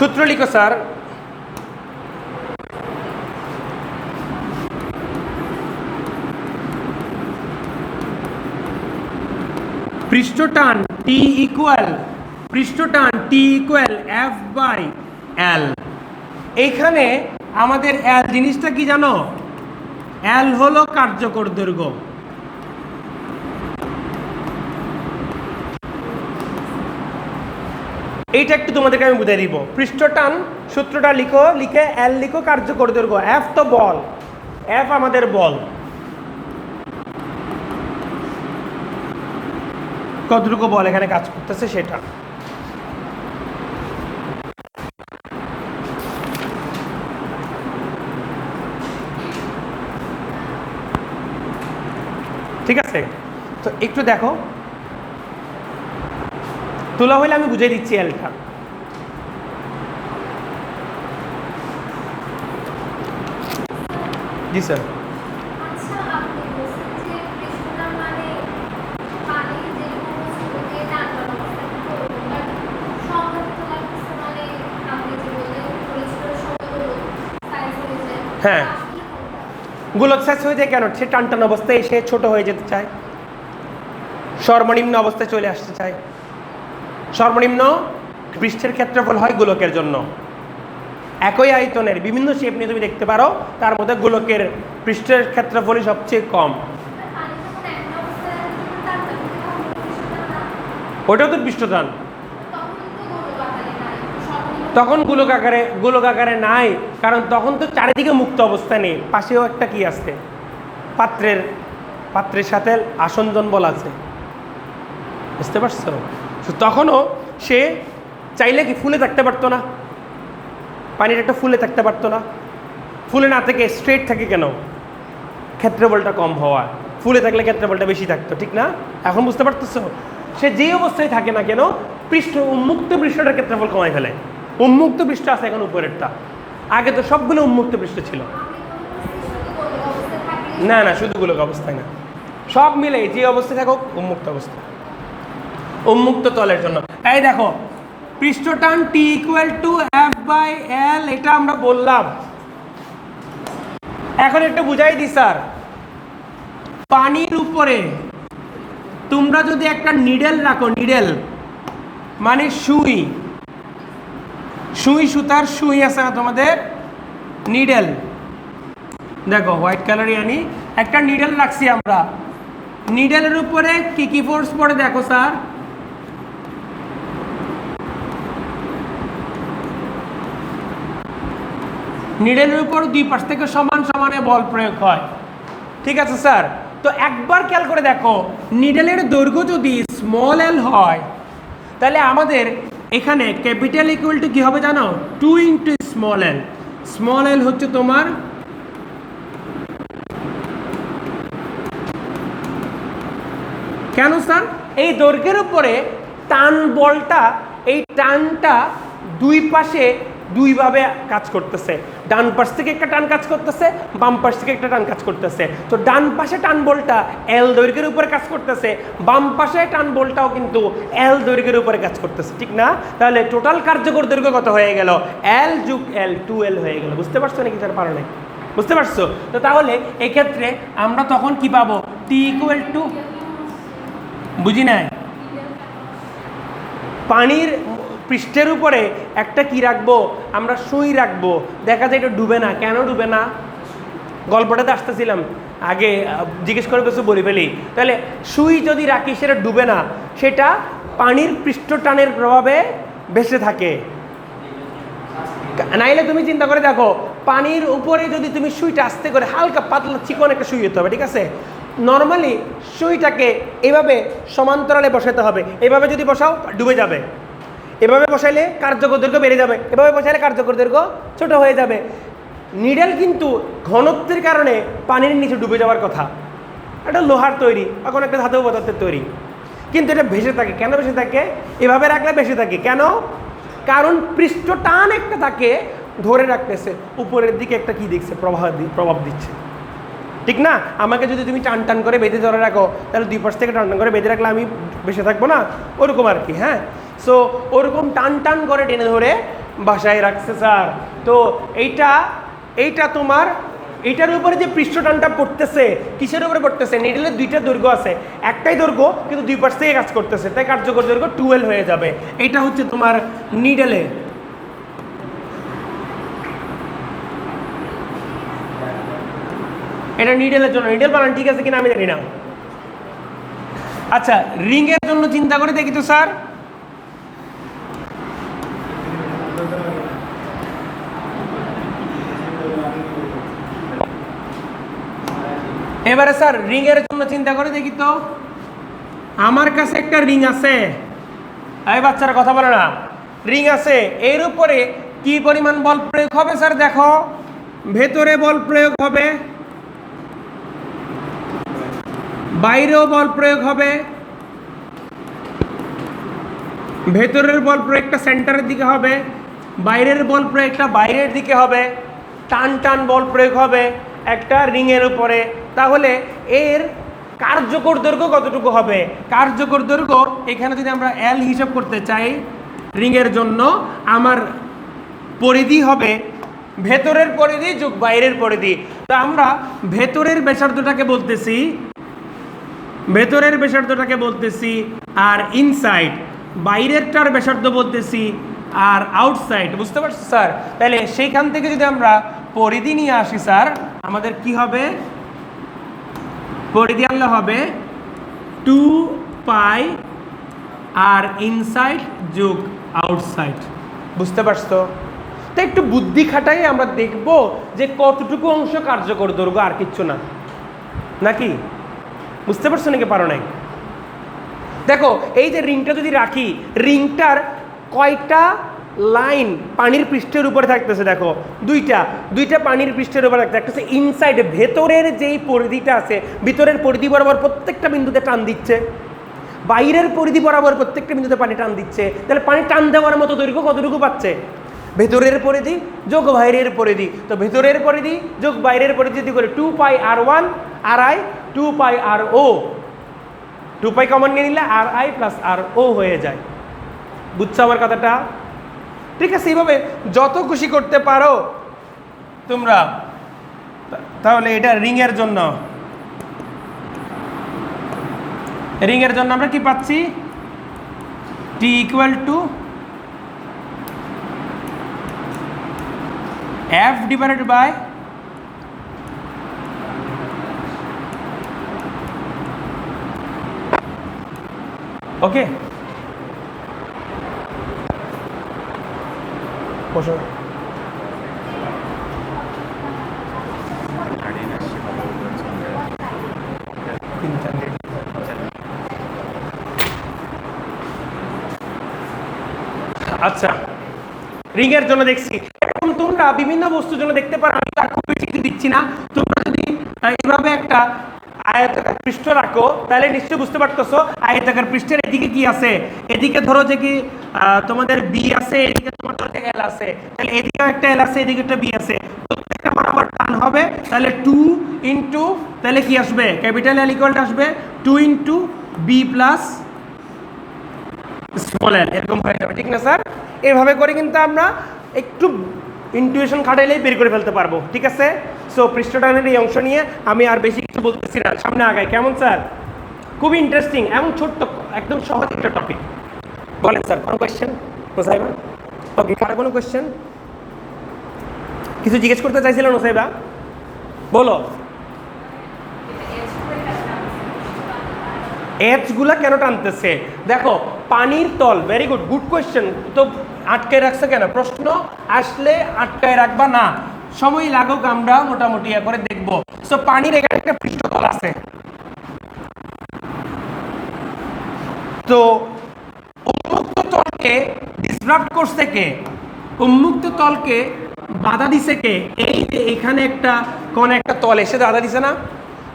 সূত্র লিখো স্যার। পৃষ্ঠটান T equal F/L। এইখানে আমাদের L জিনিসটা কি জানো? L হলো কার্যকর দৈর্ঘ্য। এইটা একটু তোমাদেরকে আমি বুঝিয়ে দিব। পৃষ্ঠটান সূত্রটা লিখো, লিখে L লিখো কার্যকর দৈর্ঘ্য, F তো বল, F আমাদের বল। কতটুকু বল এখানে কাজ করতেছে সেটা। ঠিক আছে, তো একটু দেখো, তোলা হইলে আমি বুঝিয়ে দিচ্ছি এলটা। জি স্যার। হ্যাঁ গোলক সাইজ হয়ে যায় কেন? সে টানটান অবস্থায় সে ছোট হয়ে যেতে চায়, সর্বনিম্ন অবস্থায় চলে আসতে চায়। সর্বনিম্ন পৃষ্ঠের ক্ষেত্রফল হয় গোলকের জন্য। একই আয়তনের বিভিন্ন শেপ নিয়ে তুমি দেখতে পারো, তার মধ্যে গোলকের পৃষ্ঠের ক্ষেত্রফলই সবচেয়ে কম। ওটাও তো পৃষ্ঠটান। তখন গোলক আকারে নাই, কারণ তখন তো চারিদিকে মুক্ত অবস্থা নেই, পাশেও একটা কি আছে, পাত্রের সাথে আসঞ্জন বল আছে, বুঝতে পারছো? তখনও সে চাইলে কি ফুলে থাকতে পারতো না, পানির একটা ফুলে থাকতে পারতো না, ফুলে না থেকে স্ট্রেট থাকে কেন? ক্ষেত্রফলটা কম হওয়া, ফুলে থাকলে ক্ষেত্রফলটা বেশি থাকতো, ঠিক না? এখন বুঝতে পারতেছো? সে যেই অবস্থায় থাকে না কেন, উন্মুক্ত পৃষ্ঠটার ক্ষেত্রফল কমাই ফেলে। উন্মুক্ত পৃষ্ঠ আছে এখন উপরেরটা, আগে তো সবগুলো উন্মুক্ত পৃষ্ঠ ছিল। না না, শুধু গোলক অবস্থায় না, সব মিলে যে অবস্থায় থাকুক উন্মুক্ত অবস্থা, উন্মুক্ত তলের জন্য। এই দেখো, পৃষ্ঠটান T = F/L, এটা আমরা বললাম। এখন একটু বুঝাই দিই স্যার, পানির উপরে তোমরা যদি একটা নিডেল রাখো, নিডেল মানে সুই, সুতার সুই আছে না তোমাদের, নিডেল, দেখো হোয়াইট কালারই আনি, একটা নিডেল রাখছি আমরা, নিডেলের উপরে কি কি ফোর্স পড়ে দেখো স্যার, নিডেলের উপর দুই পাশ থেকে সমান সমানে বল প্রয়োগ হয়, ঠিক আছে স্যার? তো একবার খেয়াল করে দেখো, নিডেলের দৈর্ঘ্য যদি স্মল এল হয়, তাহলে আমাদের এখানে ক্যাপিটাল ইকুয়াল টু কি হবে জানো? 2 × স্মল এল। স্মল এল হচ্ছে তোমার কেন স্যার? এই দৈর্ঘ্যের উপরে টান বলটা, এই টানটা দুই পাশে দুইভাবে কাজ করতেছে, ডান পাশ থেকে একটা টান কাজ করতেছে, বাম পাশ থেকে একটা টান কাজ করতেছে। তো ডান পাশে টান বলটা এল দৈর্ঘ্যের উপরে কাজ করতেছে, বাম পাশে টান বলটাও কিন্তু এল দৈর্ঘ্যের উপরে কাজ করতেছে, ঠিক না? তাহলে টোটাল কার্যকর দৈর্ঘ্য কত হয়ে গেল? L + L, 2L হয়ে গেল। বুঝতে পারছো নাকি তার পারো নাই? বুঝতে পারছো? তো তাহলে এক্ষেত্রে আমরা তখন কি পাবো? T = বুঝি নাই, পানির পৃষ্ঠের উপরে একটা কি রাখবো আমরা? সুই রাখবো। দেখা যায় এটা ডুবে না, কেন ডুবে না? গল্পটাতে আসতেছিলাম আগে, জিজ্ঞেস করে কিছু বলি ফেলি। তাহলে সুই যদি রাখি সেটা ডুবে না, সেটা পানির পৃষ্ঠ টানের প্রভাবে ভেসে থাকে। নাইলে তুমি চিন্তা করে দেখো, পানির উপরে যদি তুমি সুইটা আস্তে করে হালকা পাতলা চিকন একটা সুই হতে হবে, ঠিক আছে? নর্মালি সুইটাকে এভাবে সমান্তরালে বসাতে হবে, এভাবে যদি বসাও ডুবে যাবে, এভাবে বসাইলে কার্যকর দৈর্ঘ্য বেড়ে যাবে, এভাবে বসাইলে কার্যকর দৈর্ঘ্য ছোট হয়ে যাবে। নিডেল কিন্তু ঘনত্বের কারণে পানির নিচে ডুবে যাওয়ার কথা, এটা লোহার তৈরি বা কোনো একটা ধাতব পদার্থের তৈরি, কিন্তু এটা ভেসে থাকে। কেন ভেসে থাকে? এভাবে রাখলে ভেসে থাকে কেন? কারণ পৃষ্ঠ টান একটা তাকে ধরে রাখতেছে, উপরের দিকে একটা কি দিচ্ছে, প্রভাব দিচ্ছে, ঠিক না? আমাকে যদি তুমি টান টান করে বেঁধে ধরে রাখো, তাহলে দুই পাশ থেকে টান টান করে বেঁধে রাখলে আমি বেঁচে থাকবো না, ওরকম আর কি। হ্যাঁ, সো ওরকম টান টান করে টেনে ধরে বাসায় রাখছে স্যার। তো এইটা তোমার, এইটার উপরে যে পৃষ্ঠ টানটা পড়তেছে, কিসের উপরে পড়তেছে? নিডেলের দুইটা দৈর্ঘ্য আছে, একটাই দৈর্ঘ্য কিন্তু দুই পাশ থেকে কাজ করতেছে, তাই কার্যকর দৈর্ঘ্য 2L হয়ে যাবে। এইটা হচ্ছে তোমার নিডেলে। এটা নিডেলের জন্য, নিডেল বানান ঠিক আছে কিনা আমি জানি না। আচ্ছা, রিং এর জন্য চিন্তা করে দেখি তো স্যার। এবারে স্যার রিং এর জন্য চিন্তা করে দেখি তো। আমার কাছে একটা রিং আছে, এই বাচ্চারা কথা বলে না, রিং আছে, এর উপরে কি পরিমাণ বল প্রয়োগ হবে স্যার? দেখো, ভেতরে বল প্রয়োগ হবে, বাইরেও বল প্রয়োগ হবে। ভেতরের বল প্রয়োগটা সেন্টারের দিকে হবে, বাইরের বল প্রয়োগটা বাইরের দিকে হবে, টান টান বল প্রয়োগ হবে একটা রিংয়ের উপরে। তাহলে এর কার্যকর দৈর্ঘ্য কতটুকু হবে? কার্যকর দৈর্ঘ্য এখানে যদি আমরা L হিসাব করতে চাই রিংয়ের জন্য, আমার পরিধি হবে ভেতরের পরিধি যোগ বাইরের পরিধি। তা আমরা ভেতরের ব্যাসার্ধটাকে বলতেছি, আর ইনসাইড, বাইরেরটার ব্যাসার্ধ বলতেছি আর আউটসাইড। বুঝতে পারছো স্যার? তাহলে সেইখান থেকে যদি আমরা পরিধি নিয়ে আসি স্যার, আমাদের কি হবে? পরিধি আনলে হবে 2π আর ইনসাইড যোগ আউটসাইড। বুঝতে পারছো? তো একটু বুদ্ধি খাটাই আমরা দেখব যে কতটুকু অংশ কার্যকর দৈর্ঘ্য, আর কিচ্ছু না, নাকি? বুঝতে পারছো নাকি পারো নাই? দেখো এই যে রিংটা যদি রাখি, রিংটার কয়টা লাইন পানির পৃষ্ঠের উপরে থাকতেছে? দেখো দুইটা পানির পৃষ্ঠের উপরে থাকতেছে। একটা হচ্ছে ইনসাইড, ভেতরের যেই পরিধিটা আছে, ভিতরের পরিধি বরাবর প্রত্যেকটা বিন্দুতে টান দিচ্ছে, বাইরের পরিধি বরাবর প্রত্যেকটা বিন্দুতে পানি টান দিচ্ছে। তাহলে পানি টান দেওয়ার মতো দৈর্ঘ্য কতটুকু পাচ্ছে? ভেতরের পরিধি যোগ বাইরের পরিধি। তো ভেতরের পরিধি যোগ বাইরের পরিধি যদি করে 2πr1 ri 2πro, 2π কমন নিয়ে নিলে ri প্লাস ro হয়ে যায়। বুঝছো আমার কথাটা? ঠিক আছে, এইভাবে যত খুশি করতে পারো তোমরা। তাহলে এটা রিংয়ের জন্য, রিংয়ের জন্য আমরা কি পাচ্ছি? t equal to f divided by okay. আচ্ছা, রিং এর জন্য দেখছি। এখন তোমরা বিভিন্ন বস্তুর জন্য দেখতে পারো, আমি আর খুব বেশি কিছু দিচ্ছি না। তোমরা যদি এইভাবে একটা আয়তাকার পৃষ্ঠ রাখো তাহলে নিশ্চয়ই বুঝতে পারতেছো আয়তাকার পৃষ্ঠের এদিকে কি আছে। এদিকে ধরো যে কি তোমাদের বি আছে, এদিকে তোমার এল আছে, তাহলে এদিকে একটা এল আছে, এদিকে একটা বি আছে, প্রত্যেকটা বরাবর টান হবে। তাহলে 2 ইন্টু, তাহলে কি আসবে? ক্যাপিটাল এল ইকুয়াল আসবে 2 into B plus small L, এরকম হয়ে যাবে। ঠিক না স্যার? এভাবে করে কিন্তু আমরা একটু ইনটিউশন খাটাইলেই বের করে ফেলতে পারবো। ঠিক আছে? সো পৃষ্ঠটানের এই অংশ নিয়ে আমি আর বেশি কিছু বলতেছি না, সামনে আগাই। কেমন স্যার? খুবই ইন্টারেস্টিং এবং ছোট্ট, একদম সহজ একটা টপিক। বলেন স্যার, কোনো কোয়েশ্চেন? নোসাইবা ওকে, কারো কোনো কোয়েশ্চেন? কিছু জিজ্ঞেস করতে চাইছিলেন নোসাইবা? বলো। এজগুলা কেন টানতেছে? দেখো পানির তল, ভেরি গুড, গুড কোয়েশ্চেন। তো আটকায় রাখছে কেন? প্রশ্ন আসলে আটকায় রাখবা না, সময় লাগুক, আমরা মোটামুটি করে দেখবো। সো পানির এখানে একটা পৃষ্ঠতল আছে, তো উন্মুক্ত তলকে ডিসরাপ্ট করছে কে? উন্মুক্ত তলকে বাধা দিছে কে? এই যে এখানে একটা কোন একটা তল এসে বাধা দিছে না?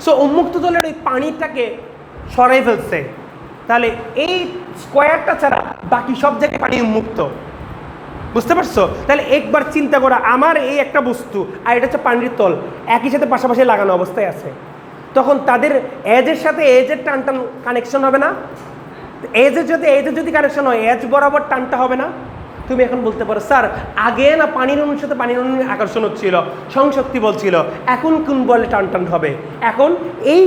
সো উন্মুক্ত তলের ওই পানিটাকে সরাই ফেলছে। তাহলে এই স্কোয়ারটা ছাড়া বাকি সব জায়গায় পানি উন্মুক্ত। বুঝতে পারছো? তাহলে একবার চিন্তা করো, আমার এই একটা বস্তু আর এটা হচ্ছে পানির তল, একই সাথে পাশাপাশি লাগানো অবস্থায় আছে, তখন তাদের এজের সাথে এজের টান টান কানেকশন হবে না? এজের যদি কানেকশন হয়, এজ বরাবর টানটা হবে না? তুমি এখন বলতে পারো স্যার আগে না পানির অণুর সাথে পানির অণুর আকর্ষণ হচ্ছিল, সংশক্তি বলছিল, এখন কোন বলে টান টান হবে? এখন এই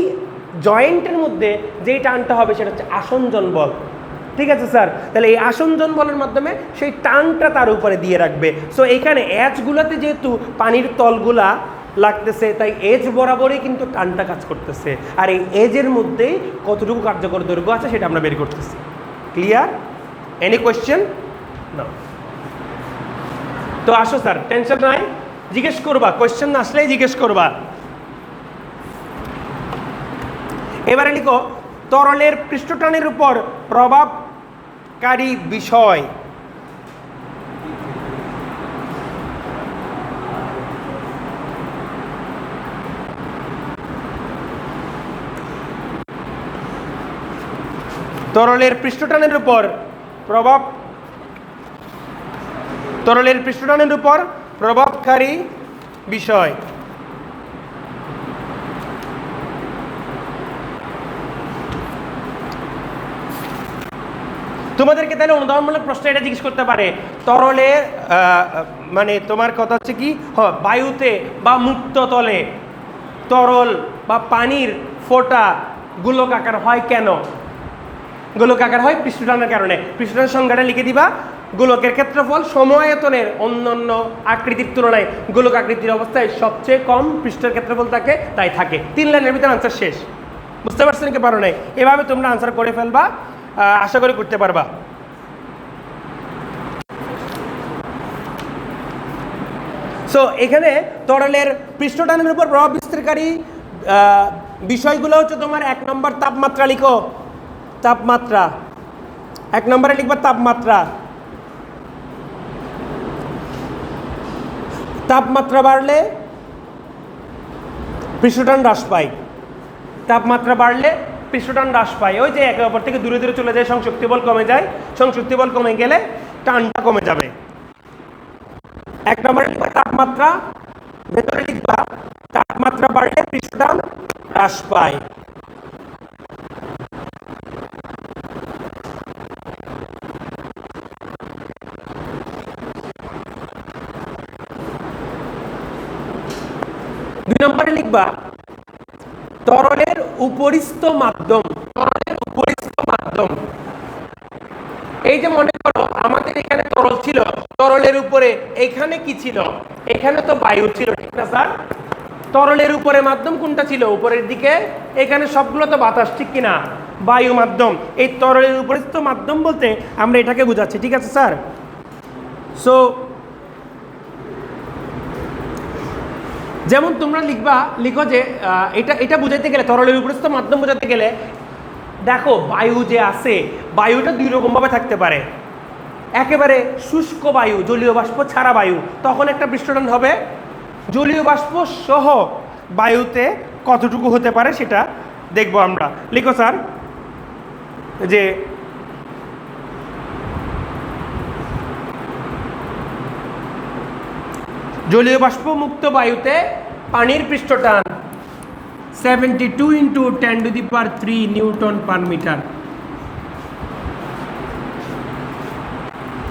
জয়েন্টের মধ্যে যেই টানটা হবে সেটা হচ্ছে আসঞ্জন বল। ঠিক আছে স্যার? তাহলে এই আসঞ্জন বলের মাধ্যমে সেই টানটা তার উপরে দিয়ে রাখবে। সো এইখানে এজগুলাতে যেহেতু পানির তলগুলা লাগতেছে, তাই এজ বরাবরই কিন্তু টানটা কাজ করতেছে, আর এই এজের মধ্যেই কতটুকু কার্যকর দৈর্ঘ্য আছে সেটা আমরা বের করতেছি। ক্লিয়ার? Any question? না? তো আসো স্যার, টেনশন নাই, জিজ্ঞেস করবা, কোয়েশ্চেন না আসলেই জিজ্ঞেস করবা। এবারে লিখো তরলের পৃষ্ঠটানের উপর প্রভাবকারী বিষয়। তরলের পৃষ্ঠটানের উপর প্রভাবকারী বিষয়। তোমাদেরকে তাহলে অনুদানমূলক প্রশ্ন এটা জিজ্ঞেস করতে পারে, তরলের মানে তোমার কথা হচ্ছে কি, বায়ুতে বা মুক্ত তলে তরল বা পানির ফোঁটা গোলকাকার হয় কেন? গোলকাকার হয় পৃষ্ঠটানের কারণে। পৃষ্ঠটানের সংজ্ঞাটা লিখে দিবা, গোলকের ক্ষেত্রফল সমআয়তনের অন্যান্য আকৃতির তুলনায় গোলক আকৃতির অবস্থায় সবচেয়ে কম পৃষ্ঠের ক্ষেত্রফল থাকে, তাই থাকে। 3 লাইনের ভিতরে আনসার শেষ। বুঝতে পারছেন কি পারো নাই? এভাবে তোমরা আনসার করে ফেলবা, আশা করি করতে পারবা। সো এখানে তরলের পৃষ্ঠটানের উপর প্রভাব বিস্তারকারী বিষয়গুলো হচ্ছে তোমার 1 নম্বর তাপমাত্রা লিখো, তাপমাত্রা 1 নম্বরে লিখবা তাপমাত্রা। তাপমাত্রা বাড়লে পৃষ্ঠটান হ্রাস পায়, তাপমাত্রা বাড়লে পৃষ্ঠটান হ্রাস পায়। ওই যে একে অপর থেকে দূরে দূরে চলে যায়, সংশক্তি বল কমে যায়, সংশক্তি বল কমে গেলে টানটা কমে যাবে। 1 নম্বরে লিখবা তাপমাত্রা, ভেতরে লিখবা তাপমাত্রা বাড়লে পৃষ্ঠটান হ্রাস পায়। দুই নম্বরে লিখবা তরলের উপরিস্থ মাধ্যম, তরলের উপরিস্থ মাধ্যম। এই যে মনে করো আমাদের এখানে তরল ছিল, তরলের উপরে এখানে কি ছিল, এখানে তো বায়ু ছিল, ঠিক না স্যার? তরলের উপরে মাধ্যম কোনটা ছিল? উপরের দিকে, এখানে সবগুলো তো বাতাস, ঠিক কিনা? বায়ু মাধ্যম। এই তরলের উপরিস্থ মাধ্যম বলতে আমরা এটাকে বোঝাচ্ছি, ঠিক আছে স্যার? সো যেমন তোমরা লিখো যে এটা বুঝাইতে গেলে, তরলের উপরিস্থ মাধ্যম বোঝাতে গেলে দেখো বায়ু যে আছে, বায়ুটা দুই রকমভাবে থাকতে পারে। একেবারে শুষ্ক বায়ু, জলীয় বাষ্প ছাড়া বায়ু, তখন একটা পৃষ্ঠটান হবে। জলীয় বাষ্প সহ বায়ুতে কতটুকু হতে পারে সেটা দেখবো আমরা। লিখো স্যার যে জলীয় বাষ্প মুক্ত বায়ুতে পানির পৃষ্ঠটান 72 × 10⁻³ নিউটন পার মিটার,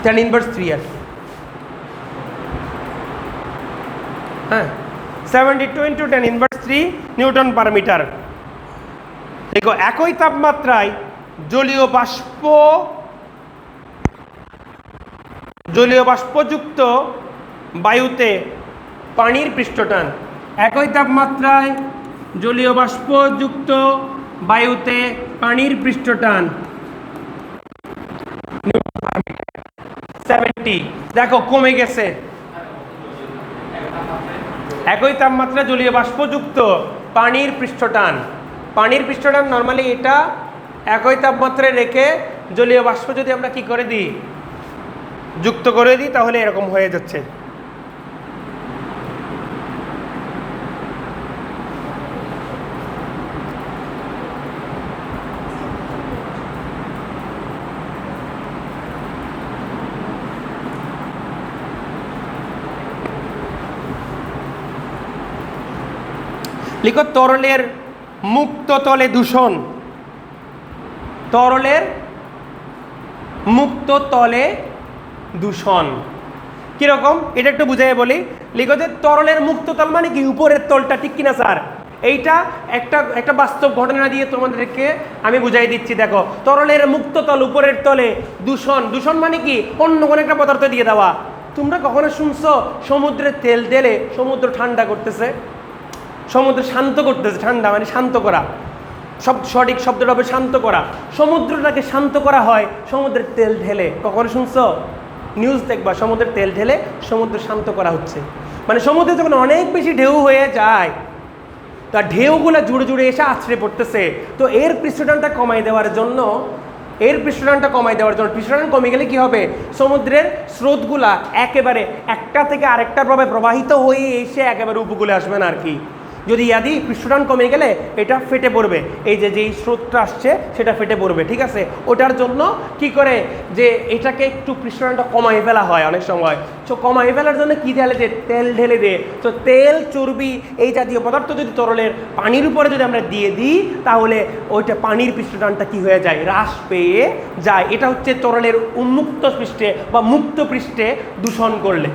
10⁻³ আর হ্যাঁ, 72 × 10⁻³ নিউটন পার মিটার। দেখো একই তাপমাত্রায় জলীয় বাষ্পযুক্ত বায়ুতে পানির পৃষ্ঠটান, একই তাপমাত্রায় জলীয় বাষ্পযুক্ত বায়ুতে পানির পৃষ্ঠটান 70। দেখো কমে গেছে। একই তাপমাত্রা জলীয় বাষ্পযুক্ত পানির পৃষ্ঠটান, পানির পৃষ্ঠটান নর্মালি এটা একই তাপমাত্রায় রেখে জলীয় বাষ্প যদি আমরা কি করে দিই, যুক্ত করে দিই, তাহলে এরকম হয়ে যাচ্ছে। লিখো তরলের মুক্ত তলে দূষণ, তরলের মুক্ত তলে দূষণ কিরকম এটা একটু বুঝাই বলি। লিখো যে তরলের মুক্ত তল মানে কি, উপরের তলটা, ঠিক কিনা স্যার? এইটা একটা বাস্তব ঘটনা দিয়ে তোমাদেরকে আমি বুঝাই দিচ্ছি। দেখো তরলের মুক্ত তল, উপরের তলে দূষণ, দূষণ মানে কি অন্য কোনো একটা পদার্থ দিয়ে দেওয়া। তোমরা কখনো শুনছো সমুদ্রে তেল ঢেলে সমুদ্র ঠান্ডা করতেছে? সমুদ্র শান্ত করতেছে, ঠান্ডা মানে শান্ত করা, সঠিক শব্দটা হবে শান্ত করা। সমুদ্রটাকে শান্ত করা হয় সমুদ্রের তেল ঢেলে, কখনো শুনছো? নিউজ দেখবা সমুদ্রের তেল ঢেলে সমুদ্র শান্ত করা হচ্ছে। মানে সমুদ্রে যখন অনেক বেশি ঢেউ হয়ে যায়, তা ঢেউগুলো জুড়ে জুড়ে এসে আছড়ে পড়তেছে। তো এর পৃষ্ঠটানটা কমাই দেওয়ার জন্য, পৃষ্ঠটান কমে গেলে কি হবে, সমুদ্রের স্রোতগুলা একেবারে একটা থেকে আরেকটা ভাবে প্রবাহিত হয়ে এসে একেবারে উপকূলে আসবে না আর কি। যদি পৃষ্ঠটান কমে গেলে এটা ফেটে পড়বে, এই যেই স্রোতটা আসছে সেটা ফেটে পড়বে, ঠিক আছে? ওটার জন্য কি করে যে এটাকে একটু পৃষ্ঠটানটা কমাই ফেলা হয় অনেক সময়। তো কমাই ফেলার জন্য কি ঢেলে দে, তেল ঢেলে দে। তো তেল, চর্বি এই জাতীয় পদার্থ যদি তরলের পানির উপরে যদি আমরা দিয়ে দিই, তাহলে ওইটা পানির পৃষ্ঠটানটা কি হয়ে যায়, হ্রাস পেয়ে যায়। এটা হচ্ছে তরলের উন্মুক্ত পৃষ্ঠে বা মুক্ত পৃষ্ঠে দূষণ করলে।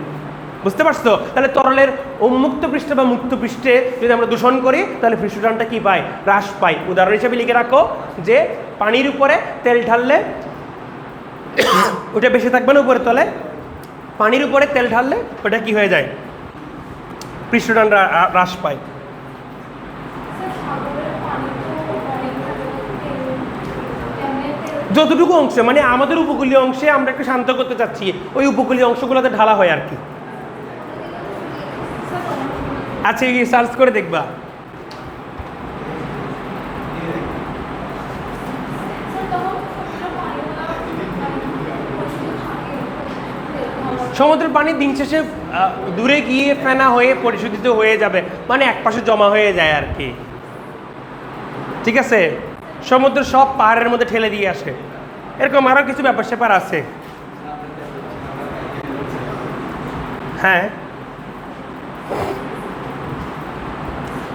বুঝতে পারছো? তাহলে তরলের উন্মুক্ত পৃষ্ঠে বা মুক্ত পৃষ্ঠে যদি আমরা দূষণ করি, তাহলে পৃষ্ঠটানটা কি পায়, হ্রাস পায়। উদাহরণ হিসেবে লিখে রাখো যে পানির উপরে তেল ঢাললে ওটা বেশি থাকবে না উপরে তলে, পানির উপরে তেল ঢাললে ওটা কি হয়ে যায়, পৃষ্ঠটান হ্রাস পায়। যতটুকু অংশে, মানে আমাদের উপকূলীয় অংশে আমরা একটু শান্ত করতে চাচ্ছি, ওই উপকূলীয় অংশগুলোতে ঢালা হয় আর কি। আচ্ছা সার্চ করে দেখবা। সমুদ্রের পানি দিন শেষে দূরে গিয়ে ফেনা হয়ে পরিশোধিত হয়ে যাবে, মানে এক পাশে জমা হয়ে যায় আর কি। ঠিক আছে, সমুদ্র সব পাহাড়ের মধ্যে ঠেলে দিয়ে আসে। এরকম আরও কিছু ব্যাপার স্যাপার আছে। হ্যাঁ,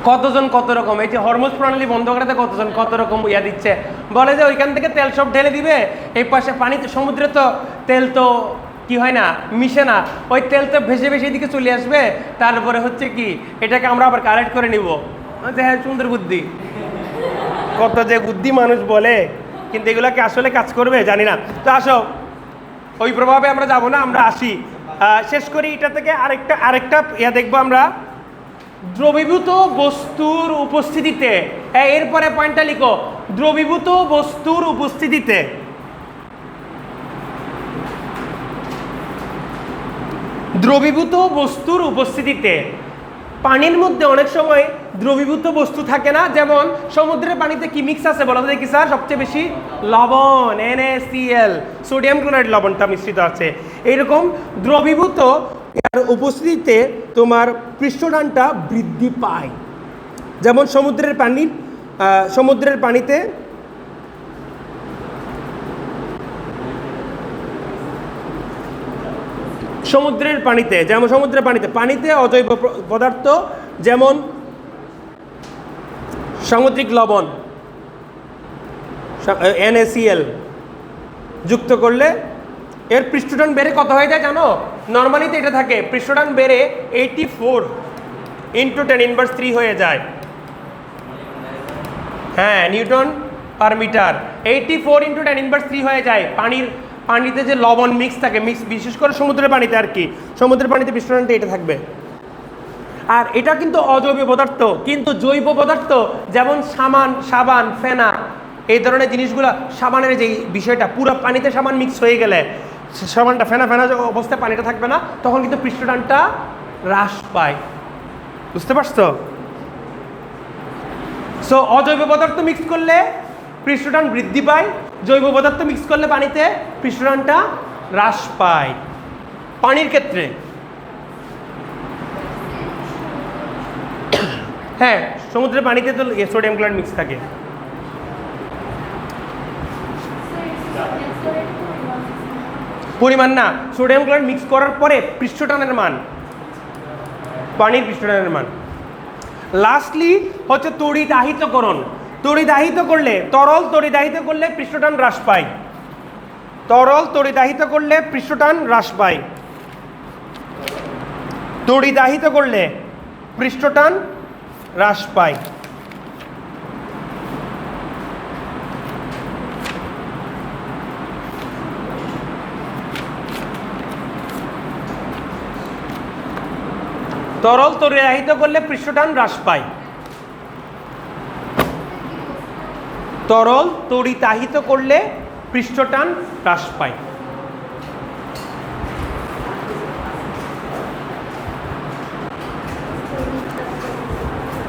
কতজন কত রকম, এই যে হরমোজ প্রণালী বন্ধ করাতে কতজন কত রকম ইয়া দিচ্ছে, বলে যে ওইখান থেকে তেল সব ঢেলে দিবে, এই পাশে পানিতে সমুদ্রে তো তেল তো কি হয় না, মিশে না, ওই তেল তো ভেসে ভেসে এদিকে চলে আসবে, তারপরে হচ্ছে কি এটাকে আমরা আবার কালেক্ট করে নিব। হ্যাঁ, সুন্দর বুদ্ধি, কত যে বুদ্ধি মানুষ বলে, কিন্তু এগুলোকে আসলে কাজ করবে জানি না। তো আসো, ওই প্রভাবে আমরা যাব না, আমরা আসি। শেষ করি এটা থেকে আরেকটা ইয়া দেখবো আমরা, দ্রবীভূত বস্তুর উপস্থিতিতে। এরপরে পয়েন্টটা লিখো, দ্রবীভূত বস্তুর উপস্থিতিতে। দ্রবীভূত বস্তুর উপস্থিতিতে পানির মধ্যে অনেক সময় দ্রবীভূত বস্তু থাকে না, যেমন সমুদ্রের পানিতে কি মিক্স আছে বলো দেখি স্যার? সবচেয়ে বেশি লবণ, NaCl, সোডিয়াম ক্লোরাইড লবণটা মিশ্রিত আছে। এইরকম দ্রবীভূত উপস্থিতিতে তোমার পৃষ্ঠটানটা বৃদ্ধি পায়। যেমন সমুদ্রের পানিতে পানিতে অজৈব পদার্থ যেমন সামুদ্রিক লবণ NaCl যুক্ত করলে এর পৃষ্ঠটান বেড়ে কত হয়ে যায় জানো? নর্মালিতে এটা থাকে, পৃষ্ঠটান বেড়ে 84 × 10⁻³ হয়ে যায়। হ্যাঁ, নিউটন পার মিটার, 84 × 10⁻³ হয়ে যায়। পানিতে যে লবণ মিক্স থাকে, বিশেষ করে সমুদ্রের পানিতে আর কি, সমুদ্রের পানিতে পৃষ্ঠটানটা এটা থাকবে। আর এটা কিন্তু অজৈব পদার্থ, কিন্তু জৈব পদার্থ যেমন সাবান, ফেনা, এই ধরনের জিনিসগুলো, সাবানের যে বিষয়টা, পুরো পানিতে সাবান মিক্স হয়ে গেলে সাবানটা ফেনা অবস্থায় পানিটা থাকবে না, তখন কিন্তু পৃষ্ঠটানটা হ্রাস পায়। বুঝতে পারছো? সো অজৈব পদার্থ মিক্স করলে পৃষ্ঠটান বৃদ্ধি পায়, জৈব পদার্থ মিক্স করলে পানিতে পৃষ্ঠটানটা হ্রাস পায়। পানির ক্ষেত্রে হ্যাঁ, সমুদ্রের পানিতে তো সোডিয়াম ক্লোরাইড মিক্স থাকে। পরিমাণ না, সোডিয়াম ক্লোরাইড মিক্স করার পরে পৃষ্ঠটানের মান, পানির পৃষ্ঠটানের মান। লাস্টলি হচ্ছে তড়িদাহিতকরণ। তরল তড়িদাহিত করলে পৃষ্ঠটান হ্রাস পায়। তড়িদাহিত করলে পৃষ্ঠটান হ্রাস পায়। তরল তড়িদাহিত করলে পৃষ্ঠটান হ্রাস পায়। তরল তড়িতাহিত করলে পৃষ্ঠটান হ্রাস পায়।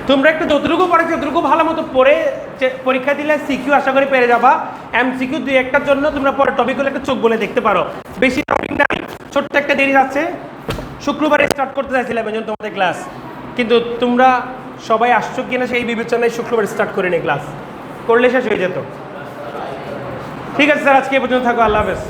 তোমরা একটু যতটুকু পড়েছো ততটুকু ভালো মতো পড়ে পরীক্ষা দিলে সিকিউ আশা করি পেরে যাবা। MCQ 2-1টার জন্য তোমরা পরে টপিকগুলো একটা চোখ বলে দেখতে পারো। বেশি টপিক নাই, ছোট্ট একটা দেরি আছে। শুক্রবারে স্টার্ট করতে চাইছিলাম এই জন্য তোমাদের ক্লাস, কিন্তু তোমরা সবাই আসছো কিনা সেই বিবেচনায় শুক্রবার স্টার্ট করে নি, ক্লাস করলে শেষ হয়ে যেত। ঠিক আছে স্যার, আজকে এ পর্যন্ত থাকো। আল্লাহ হাফেজ।